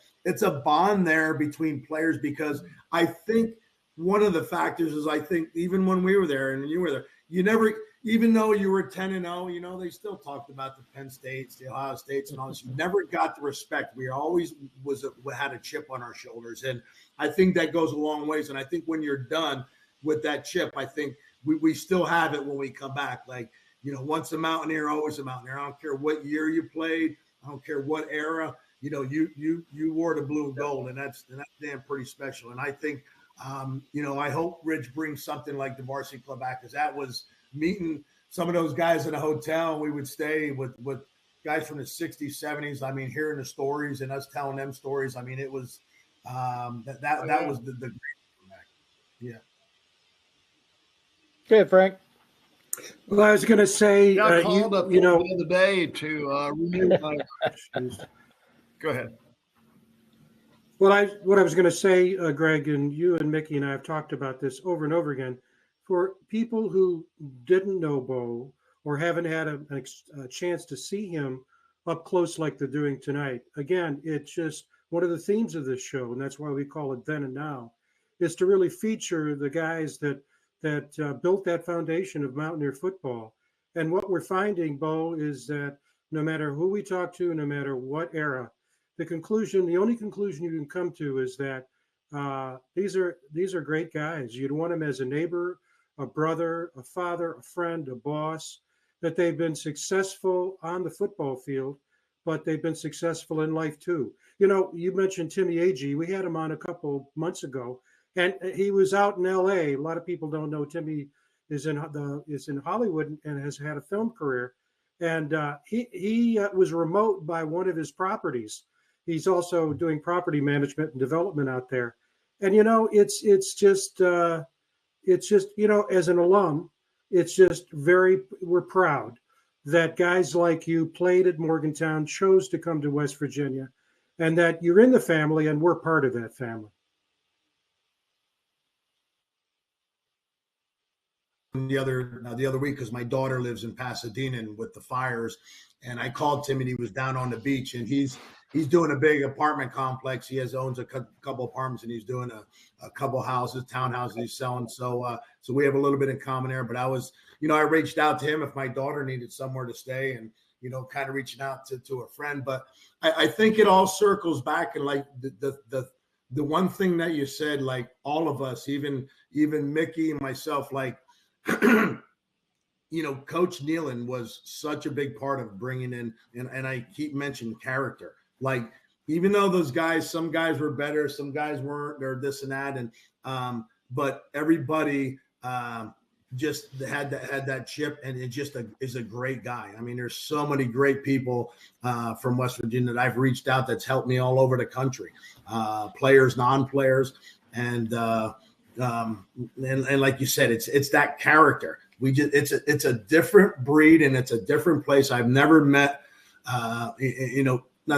bond there between players, because I think one of the factors is, I think even when we were there and you were there, you never, even though you were 10-0, they still talked about the Penn States, the Ohio States, and all this. You never got the respect. We always had a chip on our shoulders, and I think that goes a long ways. And I think when you're done with that chip, I think we still have it when we come back. Like, once a Mountaineer, always a Mountaineer. I don't care what year you played. I don't care what era. You wore the blue and gold, and that's damn pretty special. And I think, I hope Rich brings something like the Varsity Club back, because that was meeting some of those guys in a hotel. We would stay with guys from the 60s, 70s. I mean, hearing the stories and us telling them stories. I mean, it was that was the great comeback. Yeah. Good, Frank. Well, I was going to say, I called up the other day to renew my. Go ahead. Well, what I was going to say, Greg, and you and Mickey and I have talked about this over and over again. For people who didn't know Bo or haven't had a chance to see him up close like they're doing tonight, again, it's just one of the themes of this show, and that's why we call it Then and Now, is to really feature the guys that built that foundation of Mountaineer football. And what we're finding, Bo, is that no matter who we talk to, no matter what era, the only conclusion you can come to is that these are great guys. You'd want them as a neighbor, a brother, a father, a friend, a boss, that they've been successful on the football field, but they've been successful in life too. You mentioned Timmy Agee. We had him on a couple months ago, and he was out in LA. A lot of people don't know Timmy is in Hollywood and has had a film career. And he was remote by one of his properties. He's also doing property management and development out there. And, it's just, as an alum, it's just we're proud that guys like you played at Morgantown, chose to come to West Virginia, and that you're in the family and we're part of that family. The other week, because my daughter lives in Pasadena and with the fires, and I called Tim, and he was down on the beach, and he's doing a big apartment complex. He owns a couple apartments, and he's doing a couple houses, townhouses he's selling. So we have a little bit in common there. But I was, I reached out to him if my daughter needed somewhere to stay, and kind of reaching out to a friend. But I think it all circles back, and like the one thing that you said, like all of us, even Mickey and myself, like. Coach Nealon was such a big part of bringing in, and I keep mentioning character. Like, even though those guys, some guys were better, some guys weren't, or this and that, and but everybody just had that chip, and it just is a great guy. I mean, there's so many great people from West Virginia that I've reached out that's helped me all over the country, players, non-players, and like you said, it's that character. It's a different breed, and it's a different place. I've never met, not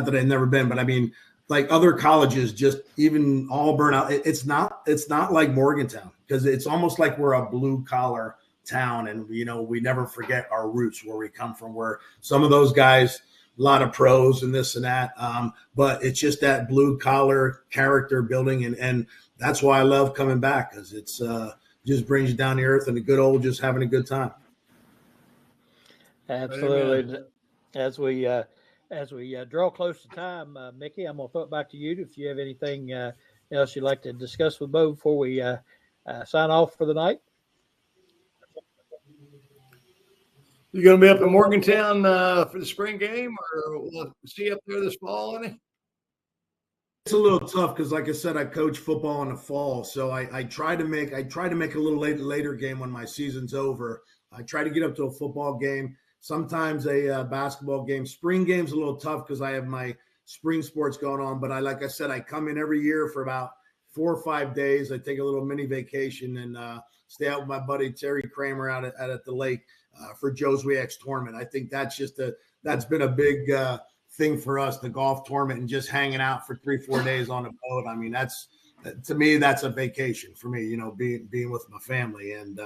that I've never been, but I mean, like other colleges, just even Auburn. It's not like Morgantown, because it's almost like we're a blue collar town, and we never forget our roots, where we come from. Where some of those guys, a lot of pros and this and that, but it's just that blue collar character building, and that's why I love coming back, because it's just brings you down to earth and a good old just having a good time. Absolutely. Amen. As we draw close to time, Mickey, I'm gonna throw it back to you if you have anything else you'd like to discuss with Bo before we sign off for the night. You going to be up in Morgantown for the spring game, or we'll see you up there this fall? Any? It's a little tough because, like I said, I coach football in the fall, so I try to make a little later game when my season's over. I try to get up to a football game. sometimes a basketball game. Spring game's a little tough because I have my spring sports going on. But like I said, I come in every year for about 4 or 5 days. I take a little mini vacation and stay out with my buddy Terry Kramer out at the lake for Joe's Reacts tournament. I think that's been a big thing for us, the golf tournament, and just hanging out for 3-4 days on a boat. I mean, to me, that's a vacation for me, being with my family. And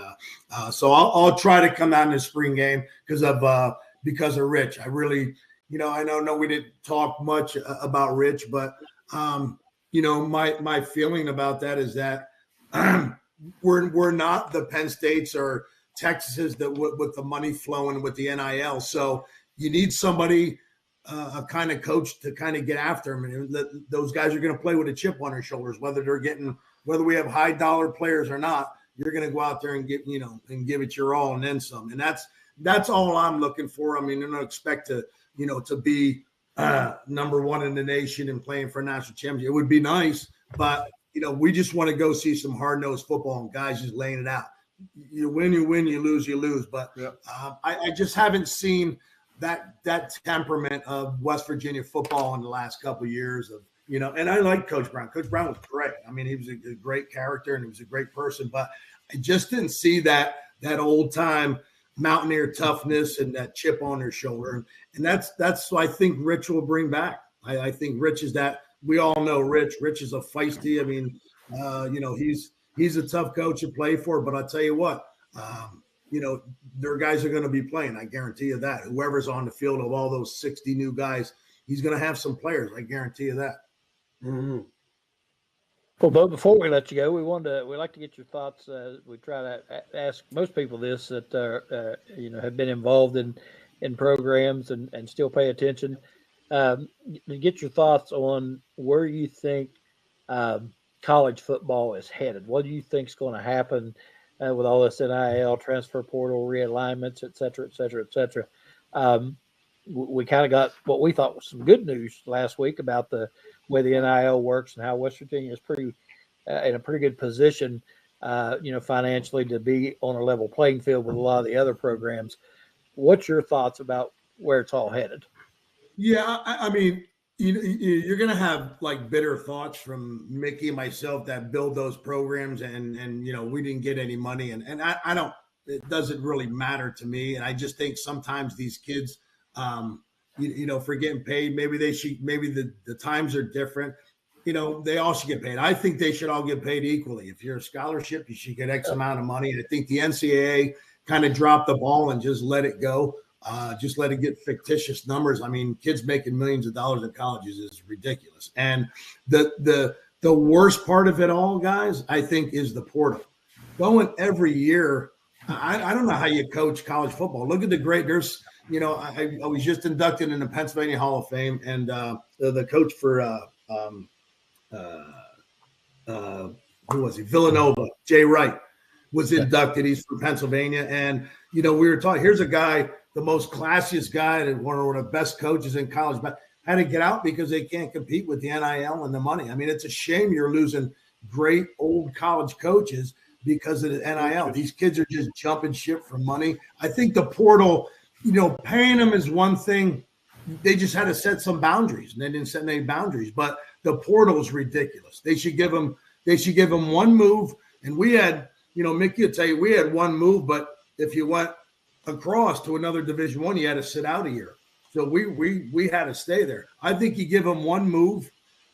so I'll try to come out in the spring game because of Rich. I really, I know we didn't talk much about Rich, but my feeling about that is that we're not the Penn States or Texas that with the money flowing with the NIL. So you need somebody, a kind of coach to kind of get after them. And those guys are going to play with a chip on their shoulders, whether we have high dollar players or not. You're going to go out there and give it your all and then some. And that's all I'm looking for. I mean, I don't expect to be number one in the nation and playing for a national championship. It would be nice, but we just want to go see some hard-nosed football and guys just laying it out. You win, you lose. But I just haven't seen that temperament of West Virginia football in the last couple of years and I like Coach Brown. Coach Brown was great. I mean, he was a great character and he was a great person, but I just didn't see that old time Mountaineer toughness and that chip on their shoulder. And that's what I think Rich will bring back. I think Rich is that. We all know Rich. Rich is a feisty. I mean, he's a tough coach to play for, but I'll tell you what, their guys are going to be playing. I guarantee you that. Whoever's on the field of all those 60 new guys, he's going to have some players. I guarantee you that. Mm-hmm. Well, Bo, before we let you go, we'd like to get your thoughts. We try to ask most people this that have been involved in programs and still pay attention. Get your thoughts on where you think college football is headed. What do you think is going to happen with all this NIL, transfer portal, realignments, et cetera, et cetera, et cetera? We kind of got what we thought was some good news last week about the way the NIL works and how West Virginia is in a pretty good position, financially to be on a level playing field with a lot of the other programs. What's your thoughts about where it's all headed? Yeah, I mean, you're going to have like bitter thoughts from Mickey and myself that build those programs and we didn't get any money. And I don't, it doesn't really matter to me. And I just think sometimes these kids, for getting paid, maybe the times are different. They all should get paid. I think they should all get paid equally. If you're a scholarship, you should get X amount of money. And I think the NCAA kind of dropped the ball and just let it go. Just let it get fictitious numbers. I mean, kids making millions of dollars in colleges is ridiculous. And the worst part of it all, guys, I think, is the portal. Going every year, I don't know how you coach college football. Look at the great. There's, I was just inducted in the Pennsylvania Hall of Fame, and the coach for who was he? Villanova, Jay Wright, was inducted. He's from Pennsylvania, and we were talking. Here's a guy, the most classiest guy and one of the best coaches in college, but had to get out because they can't compete with the NIL and the money. I mean, it's a shame you're losing great old college coaches because of the NIL. These kids are just jumping ship for money. I think the portal, paying them is one thing. They just had to set some boundaries, and they didn't set any boundaries. But the portal is ridiculous. They should give them one move. And we had, Mickey will tell you, we had one move, but if you went across to another Division I, you had to sit out a year. So we had to stay there. I think you give them one move,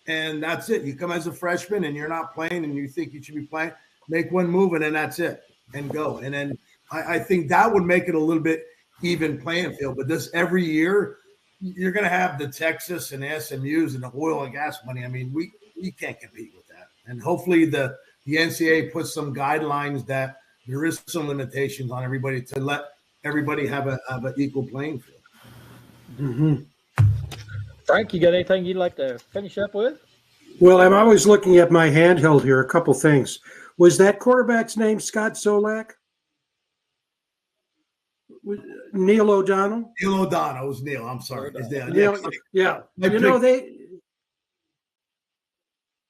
and that's it. You come as a freshman, and you're not playing, and you think you should be playing. Make one move, and then that's it, and go. And then I think that would make it a little bit even playing field. But this every year, you're going to have the Texas and the SMUs and the oil and gas money. I mean, we can't compete with that. And hopefully the NCAA puts some guidelines that there is some limitations on everybody to let everybody have an equal playing field. Mm-hmm. Frank, you got anything you'd like to finish up with? Well, I'm always looking at my handheld here. A couple things. Was that quarterback's name Scott Solak? Neil O'Donnell? Neil O'Donnell. It was Neil. I'm sorry. Neil, yeah. They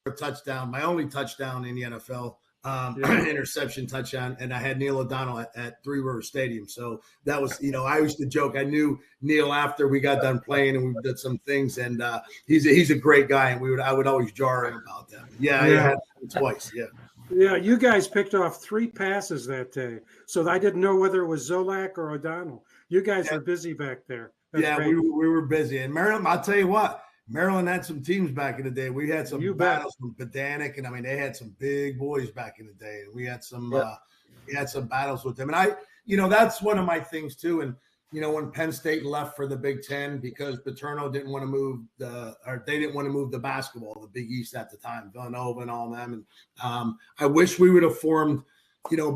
a touchdown. My only touchdown in the NFL interception touchdown, and I had Neil O'Donnell at Three River Stadium. So that was, I used to joke. I knew Neil after we got done playing, and we did some things. And he's a great guy, and I would always jar him about that. Yeah, I had him twice. Yeah. Yeah, you guys picked off 3 passes that day, so I didn't know whether it was Zolak or O'Donnell. You guys were busy back there. That's we were busy. And Maryland, I'll tell you what, Maryland had some teams back in the day. We had some battles from Pedantic, and I mean they had some big boys back in the day, and we had some battles with them. And that's one of my things too. And when Penn State left for the Big Ten because Paterno didn't want to move they didn't want to move the basketball, the Big East at the time, Villanova and all them. And I wish we would have formed,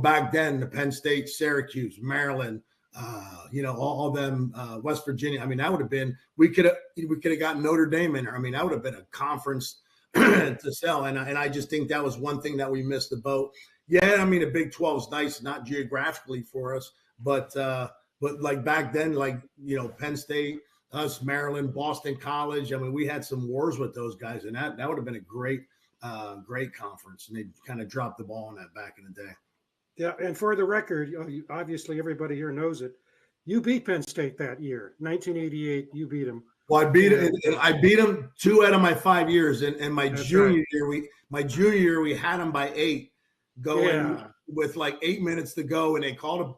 back then the Penn State, Syracuse, Maryland, all them, West Virginia. I mean, that would have been, we could have gotten Notre Dame in there. I mean, that would have been a conference to sell. And I just think that was one thing that we missed the boat. Yeah. I mean, the Big 12 is nice, not geographically for us, but like back then, Penn State, us, Maryland, Boston College. I mean, we had some wars with those guys, and that would have been a great conference. And they kind of dropped the ball on that back in the day. Yeah, and for the record, obviously everybody here knows it. You beat Penn State that year, 1988. You beat them. Well, I beat them 2 out of my 5 years, and my junior year we had them by 8, going with like 8 minutes to go, and they called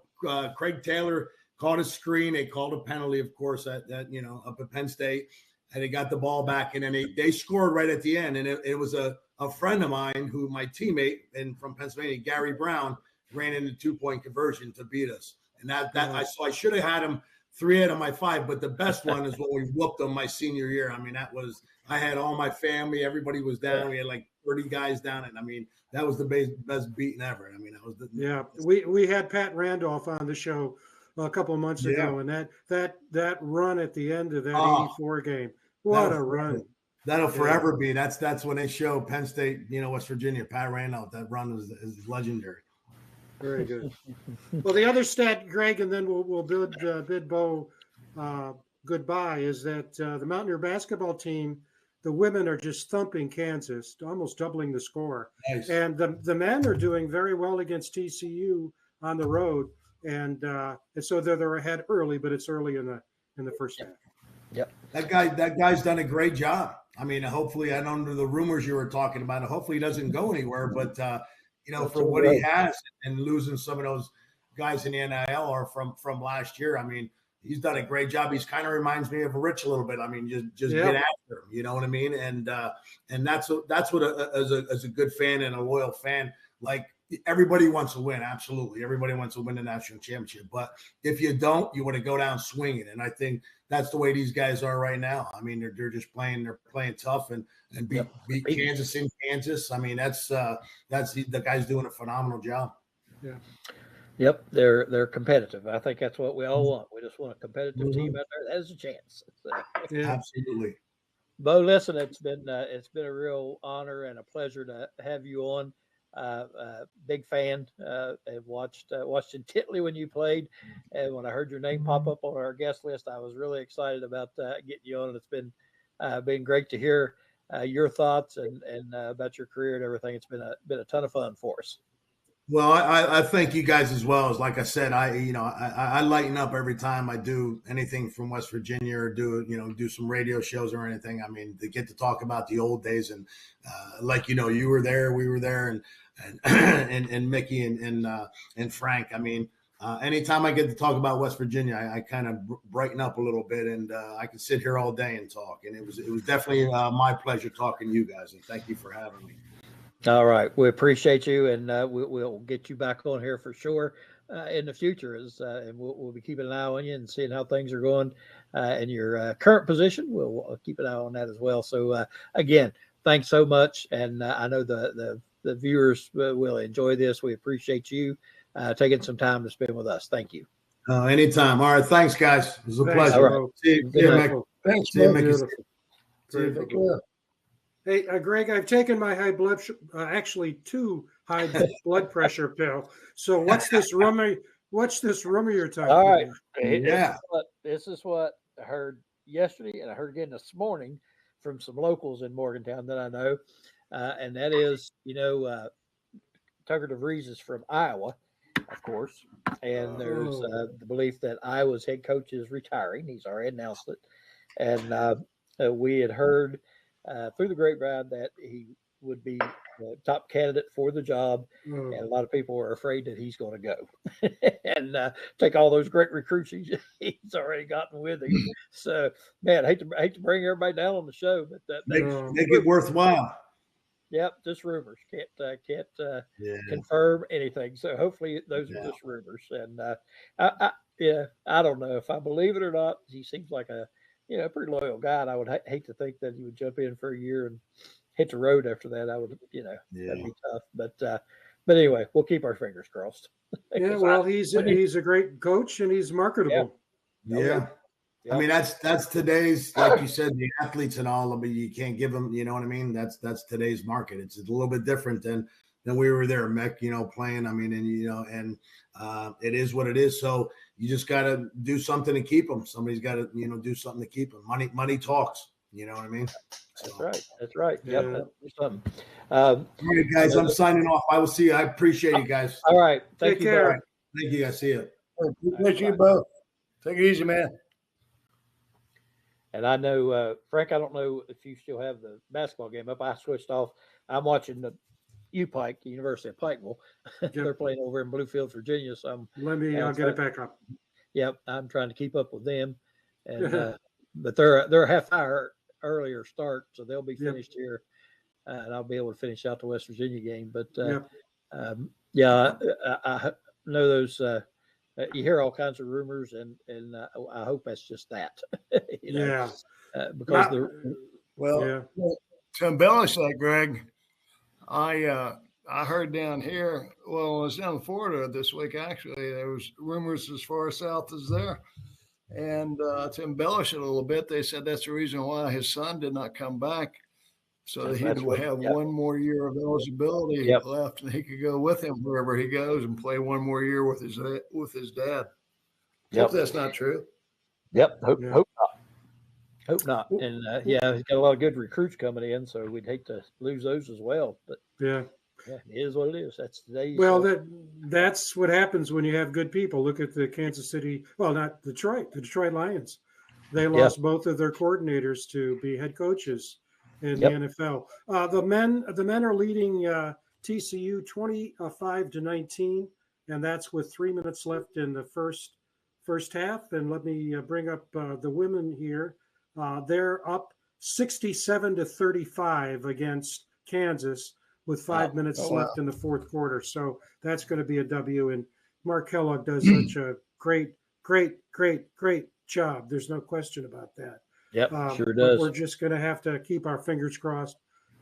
Craig Taylor called a screen. They called a penalty, of course, up at Penn State, and they got the ball back, and then they scored right at the end. And it was a friend of mine, who my teammate from Pennsylvania, Gary Brown, ran into 2-point conversion to beat us. And I should have had him 3 out of my 5, but the best one is when we whooped them my senior year. I mean, I had all my family, everybody was down. We had like 30 guys down, and I mean, that was the best beating ever. I mean, that was we had Pat Randolph on the show a couple of months ago, and that run at the end of that 84 game, what a run! That'll forever be. That's when they show Penn State, West Virginia, Pat Randolph. That run is legendary. Very good. Well, the other stat, Greg, and then we'll bid Bo goodbye, is that the Mountaineer basketball team, the women are just thumping Kansas, almost doubling the score. Nice. And the men are doing very well against TCU on the road. And so they're ahead early, but it's early in the first half. Yep. That guy's done a great job. I mean, hopefully, I don't know the rumors you were talking about. Hopefully, he doesn't go anywhere. But for what he has, and losing some of those guys in the NIL are from last year. I mean, he's done a great job. He's kind of reminds me of Rich a little bit. I mean, just get after him. You know what I mean? And that's what as a good fan and a loyal fan, like. Everybody wants to win. Absolutely. Everybody wants to win the national championship. But if you don't, you want to go down swinging. And I think that's the way these guys are right now. I mean, they're just playing. They're playing tough and beat Kansas in Kansas. I mean, that's the guy's doing a phenomenal job. Yeah. Yep. They're competitive. I think that's what we all want. We just want a competitive team out there that has a chance. Absolutely. Bo, listen, it's been a real honor and a pleasure to have you on. Big fan. I've watched intently when you played, and when I heard your name pop up on our guest list, I was really excited about getting you on. And it's been great to hear your thoughts and about your career and everything. It's been a ton of fun for us. Well, I thank you guys as well. As like I said, I lighten up every time I do anything from West Virginia or do some radio shows or anything. I mean, to get to talk about the old days and you were there, we were there, and Mickey and Frank. I mean, anytime I get to talk about West Virginia, I kind of brighten up a little bit, and I can sit here all day and talk. And it was definitely my pleasure talking to you guys, and thank you for having me. All right. We appreciate you, and we'll get you back on here for sure in the future. And we'll be keeping an eye on you and seeing how things are going in your current position. We'll keep an eye on that as well. So, again, thanks so much. And I know the viewers will enjoy this. We appreciate you taking some time to spend with us. Thank you. Anytime. All right. Thanks, guys. It was a pleasure. Right. See you, Mick. Thanks, see you, Mick. Hey, Greg, I've taken my high blood, actually 2 high blood pressure pill. So what's this rumor you're talking All right. about? This is what I heard yesterday, and I heard again this morning from some locals in Morgantown that I know. And that is, Tucker DeVries is from Iowa, of course, and there's the belief that Iowa's head coach is retiring. He's already announced it, and we had heard through the grapevine that he would be the top candidate for the job, and a lot of people are afraid that he's going to go and take all those great recruits he's already gotten with him. So, man, I hate to bring everybody down on the show, but make it worthwhile. Yep, just rumors. Can't confirm anything. So hopefully those are just rumors. And I don't know if I believe it or not. He seems like a pretty loyal guy, and I would hate to think that he would jump in for a year and hit the road after that. I would, that'd be tough. But anyway, we'll keep our fingers crossed. Yeah, well, he's a great coach and he's marketable. Yeah. I mean, that's today's, like you said, the athletes and all, but you can't give them, you know what I mean? That's today's market. It's a little bit different than we were there, Mick, playing. I mean, and it is what it is. So you just got to do something to keep them. Somebody's got to, do something to keep them. Money talks. You know what I mean? So. That's right. Yep. That's something. All right, guys, I'm signing off. I will see you. I appreciate you guys. All right. Take care. Right. Thank you guys. See you. Appreciate you both. Take it easy, man. And I know, Frank, I don't know if you still have the basketball game up. I switched off. I'm watching the UPike, University of Pikeville. They're playing over in Bluefield, Virginia. So I'll get it back up. Yep, I'm trying to keep up with them. And but they're a half hour earlier start, so they'll be finished here, and I'll be able to finish out the West Virginia game. But I know those. You hear all kinds of rumors, and I hope that's just that. Because to embellish that, Greg, I heard down here. Well, I was down in Florida this week. Actually, there was rumors as far south as there, and to embellish it a little bit, they said that's the reason why his son did not come back. So that he'd have one more year of eligibility left, and he could go with him wherever he goes and play one more year with his dad. Hope that's not true. Hope not. Hope not. And he's got a lot of good recruits coming in, so we'd hate to lose those as well. But it is what it is. That's today's. Well, that's what happens when you have good people. Look at the Kansas City. Well, not Detroit. The Detroit Lions. They lost both of their coordinators to be head coaches in the NFL. The men are leading TCU 25-19, and that's with 3 minutes left in the first half. And let me bring up the women here. They're up 67-35 against Kansas with 5 minutes left in the fourth quarter. So that's going to be a W. And Mark Kellogg does such a great job. There's no question about that. Sure does. We're just going to have to keep our fingers crossed.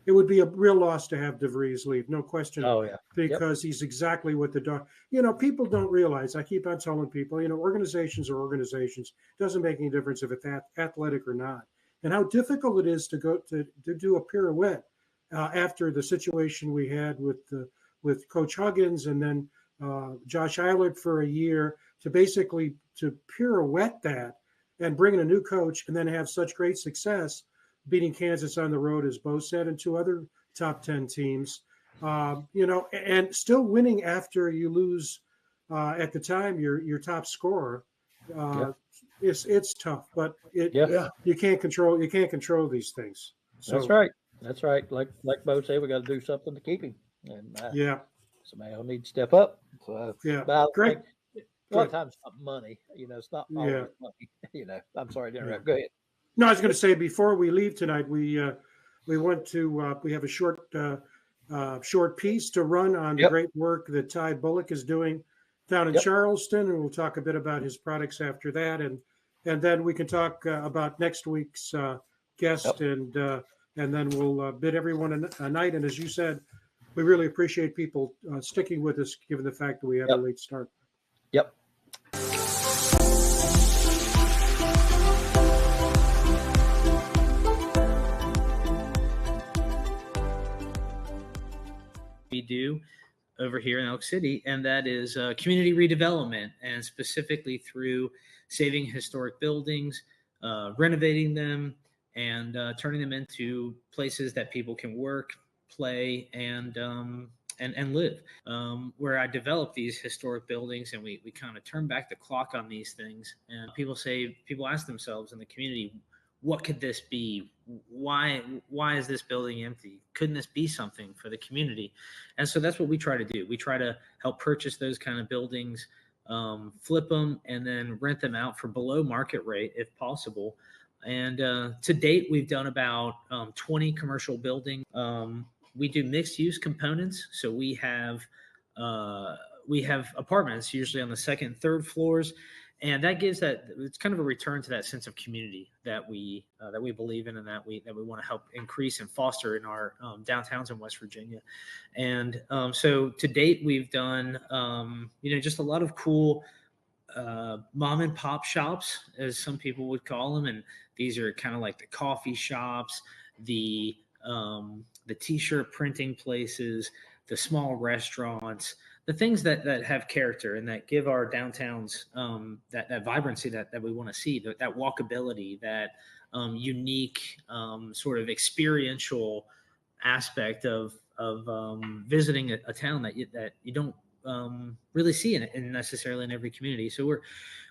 It would be a real loss to have DeVries leave, no question. Because he's exactly what people don't realize. I keep on telling people, organizations are organizations. It doesn't make any difference if it's athletic or not. And how difficult it is to go to do a pirouette after the situation we had with Coach Huggins and then Josh Eilert for a year to basically to pirouette that and bring in a new coach and then have such great success beating Kansas on the road, as Bo said, and two other top 10 teams, and still winning after you lose at the time your top scorer. It's tough, but you can't control these things. So, That's right. Like Bo said, we got to do something to keep him. And somebody will need to step up. So, great. A lot of times it's not money, it's not always money. I'm sorry to interrupt. Go ahead. No, I was going to say before we leave tonight, we went to we have a short piece to run on the great work that Ty Bullock is doing down in Charleston, and we'll talk a bit about his products after that, and then we can talk about next week's guest, and then we'll bid everyone a night. And as you said, we really appreciate people sticking with us, given the fact that we had a late start. We do over here in Elk City, and that is community redevelopment, and specifically through saving historic buildings, renovating them, and turning them into places that people can work, play, and and live. Where I develop these historic buildings, and we kind of turn back the clock on these things. And people ask themselves in the community, what could this be? Why is this building empty? Couldn't this be something for the community? And so that's what we try to do. We try to help purchase those kind of buildings, flip them, and then rent them out for below market rate if possible. And to date, we've done about 20 commercial buildings. We do mixed use components. So we have apartments usually on the second and third floors. And that gives it's kind of a return to that sense of community that we believe in, and that we want to help increase and foster in our downtowns in West Virginia. And so to date, we've done just a lot of cool mom and pop shops, as some people would call them, and these are kind of like the coffee shops, the t-shirt printing places, the small restaurants, the things that have character and that give our downtowns that vibrancy that we want to see, that walkability, that unique sort of experiential aspect of visiting a town that you don't really see in necessarily in every community. So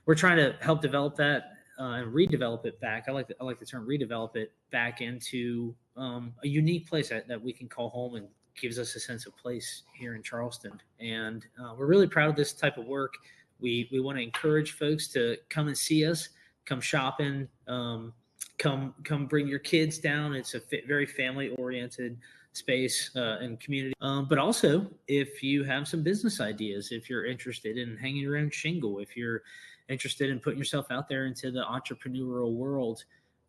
we're trying to help develop that and redevelop it back. I like the term redevelop it back into a unique place that we can call home, and gives us a sense of place here in Charleston. And we're really proud of this type of work. We want to encourage folks to come and see us, come shopping, come bring your kids down. It's a very family oriented space and community. But also, if you have some business ideas, if you're interested in hanging your own shingle, if you're interested in putting yourself out there into the entrepreneurial world,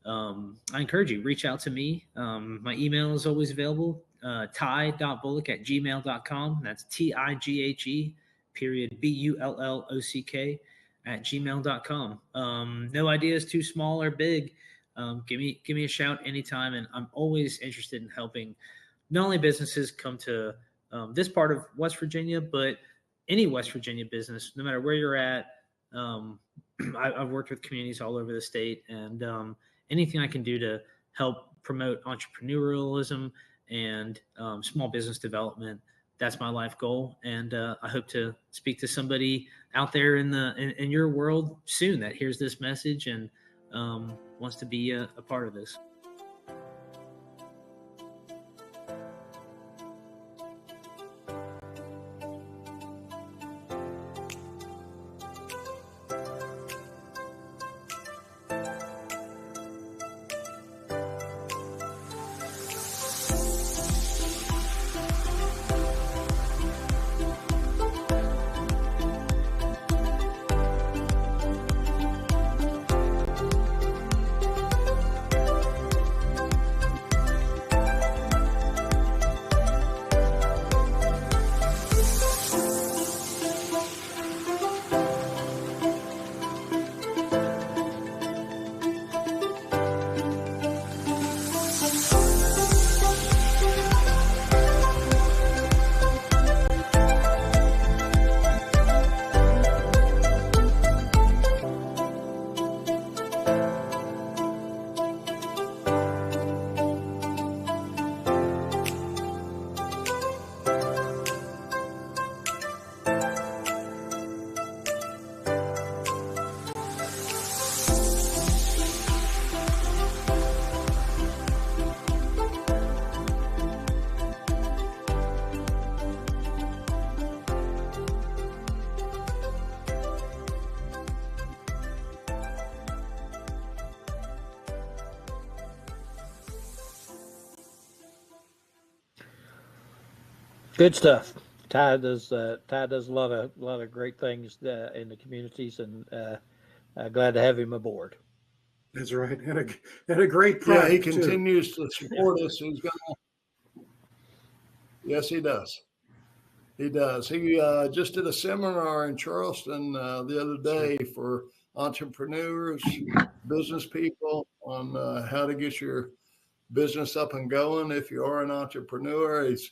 I encourage you, reach out to me. My email is always available, ty.bullock@gmail.com. That's TIGHE BULLOCK @gmail.com. No idea is too small or big. Give me a shout anytime. And I'm always interested in helping not only businesses come to this part of West Virginia, but any West Virginia business, no matter where you're at. I've worked with communities all over the state, and anything I can do to help promote entrepreneurialism and small business development, that's my life goal. And I hope to speak to somebody out there in your world soon that hears this message and wants to be a part of this. Good stuff. Ty does a lot of great things in the communities, and glad to have him aboard. That's right, and a great project. Yeah, he continues to support us. Yes, he does. He does. He just did a seminar in Charleston the other day for entrepreneurs, business people, on how to get your business up and going if you are an entrepreneur. He's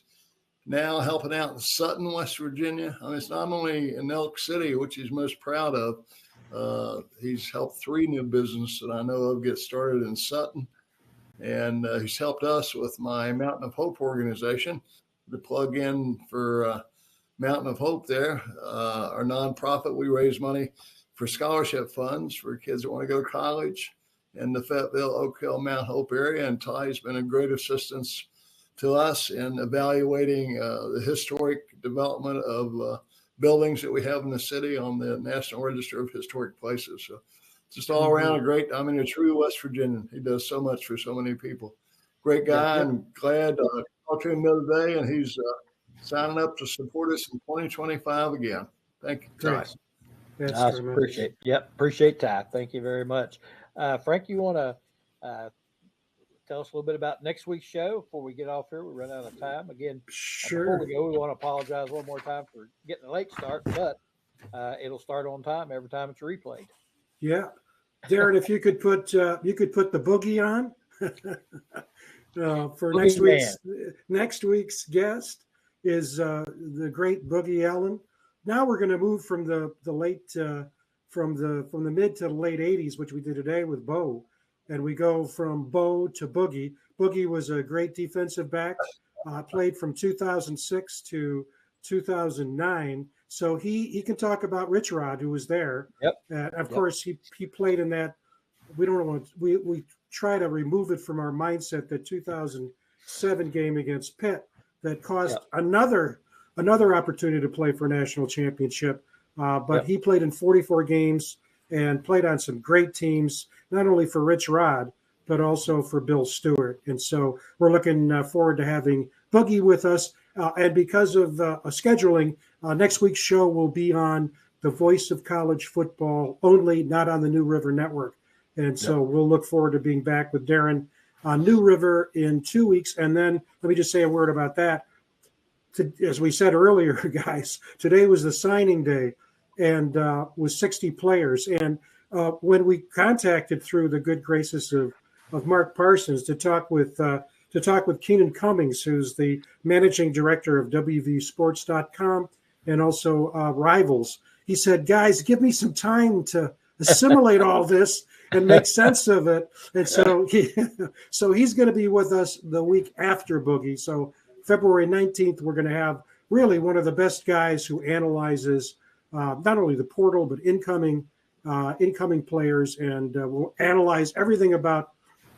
now helping out in Sutton, West Virginia. I mean, it's not only in Elk City, which he's most proud of. He's helped 3 new businesses that I know of get started in Sutton. And he's helped us with my Mountain of Hope organization. the plug in for Mountain of Hope there, our nonprofit. We raise money for scholarship funds for kids that want to go to college in the Fayetteville, Oak Hill, Mount Hope area. And Ty's been a great assistance to us in evaluating the historic development of buildings that we have in the city on the National Register of Historic Places. So just all around a great, a true West Virginian. He does so much for so many people. Great guy, and glad to talk to him the other day, and he's signing up to support us in 2025 again. Thank you, Ty. That's appreciate Ty. Thank you very much. Frank, you want to tell us a little bit about next week's show before we get off here? We run out of time again. Sure. Before we go, we want to apologize one more time for getting a late start, but it'll start on time every time it's replayed. Yeah, Darren, if you could put the boogie on for next week's guest is the great Boogie Allen. Now we're going to move from the late from the mid to the late 80s, which we did today with Bo, and we go from Bo to Boogie. Boogie was a great defensive back, played from 2006 to 2009. So he can talk about Rich Rod, who was there. Of course, he played in that. We don't want we try to remove it from our mindset, that 2007 game against Pitt that caused another opportunity to play for a national championship. But he played in 44 games and played on some great teams, not only for Rich Rod, but also for Bill Stewart. And so we're looking forward to having Boogie with us. And because of scheduling, next week's show will be on the Voice of College Football only, not on the New River Network. And so we'll look forward to being back with Darren on New River in 2 weeks. And then let me just say a word about that. As we said earlier, guys, today was the signing day, and with 60 players. And when we contacted through the good graces of Mark Parsons to talk with Keenan Cummings, who's the managing director of WVSports.com and also Rivals, he said, guys, give me some time to assimilate all this and make sense of it. And so he's going to be with us the week after Boogie. So February 19th, we're going to have really one of the best guys who analyzes not only the portal, but incoming players, and we'll analyze everything about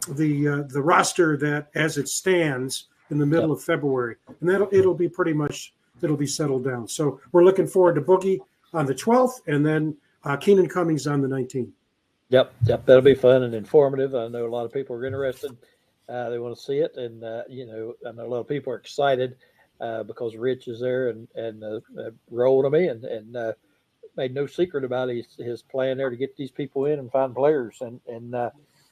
the roster that as it stands in the middle of February. And it'll be settled down. So we're looking forward to Boogie on the 12th, and then Keenan Cummings on the 19th. Yep. That'll be fun and informative. I know a lot of people are interested. They want to see it, and I know a lot of people are excited because Rich is there and rolled them in and made no secret about his plan there to get these people in and find players. And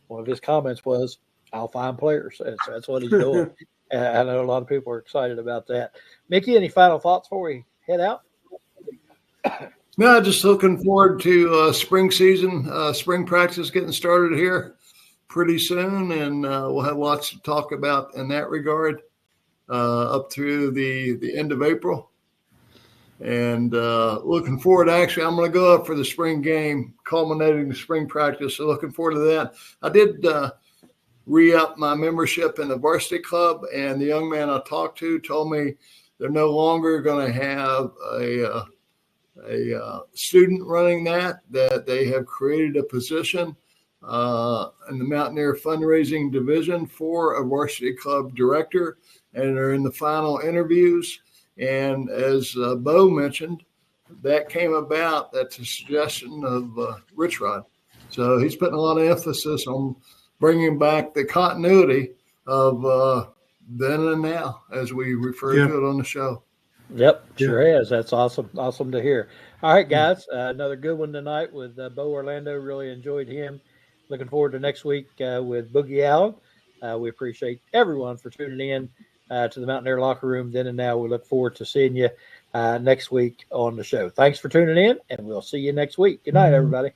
one of his comments was, "I'll find players," and so that's what he's doing. I know a lot of people are excited about that. Mickey, any final thoughts before we head out? No, just looking forward to spring season, spring practice getting started here pretty soon, and we'll have lots to talk about in that regard up through the end of April. And looking forward, actually, I'm going to go up for the spring game, culminating the spring practice. So looking forward to that. I did re-up my membership in the varsity club, and the young man I talked to told me they're no longer going to have a student running that they have created a position in the Mountaineer fundraising division for a varsity club director, and are in the final interviews. And as Bo mentioned, that came about, that's a suggestion of Rich Rod. So he's putting a lot of emphasis on bringing back the continuity of then and now, as we refer to it on the show. Yep, sure has. That's awesome. Awesome to hear. All right, guys, another good one tonight with Bo Orlando. Really enjoyed him. Looking forward to next week with Boogie Allen. We appreciate everyone for tuning in to the Mountaineer Locker Room then and now. We look forward to seeing you next week on the show. Thanks for tuning in, and we'll see you next week. Good night, everybody.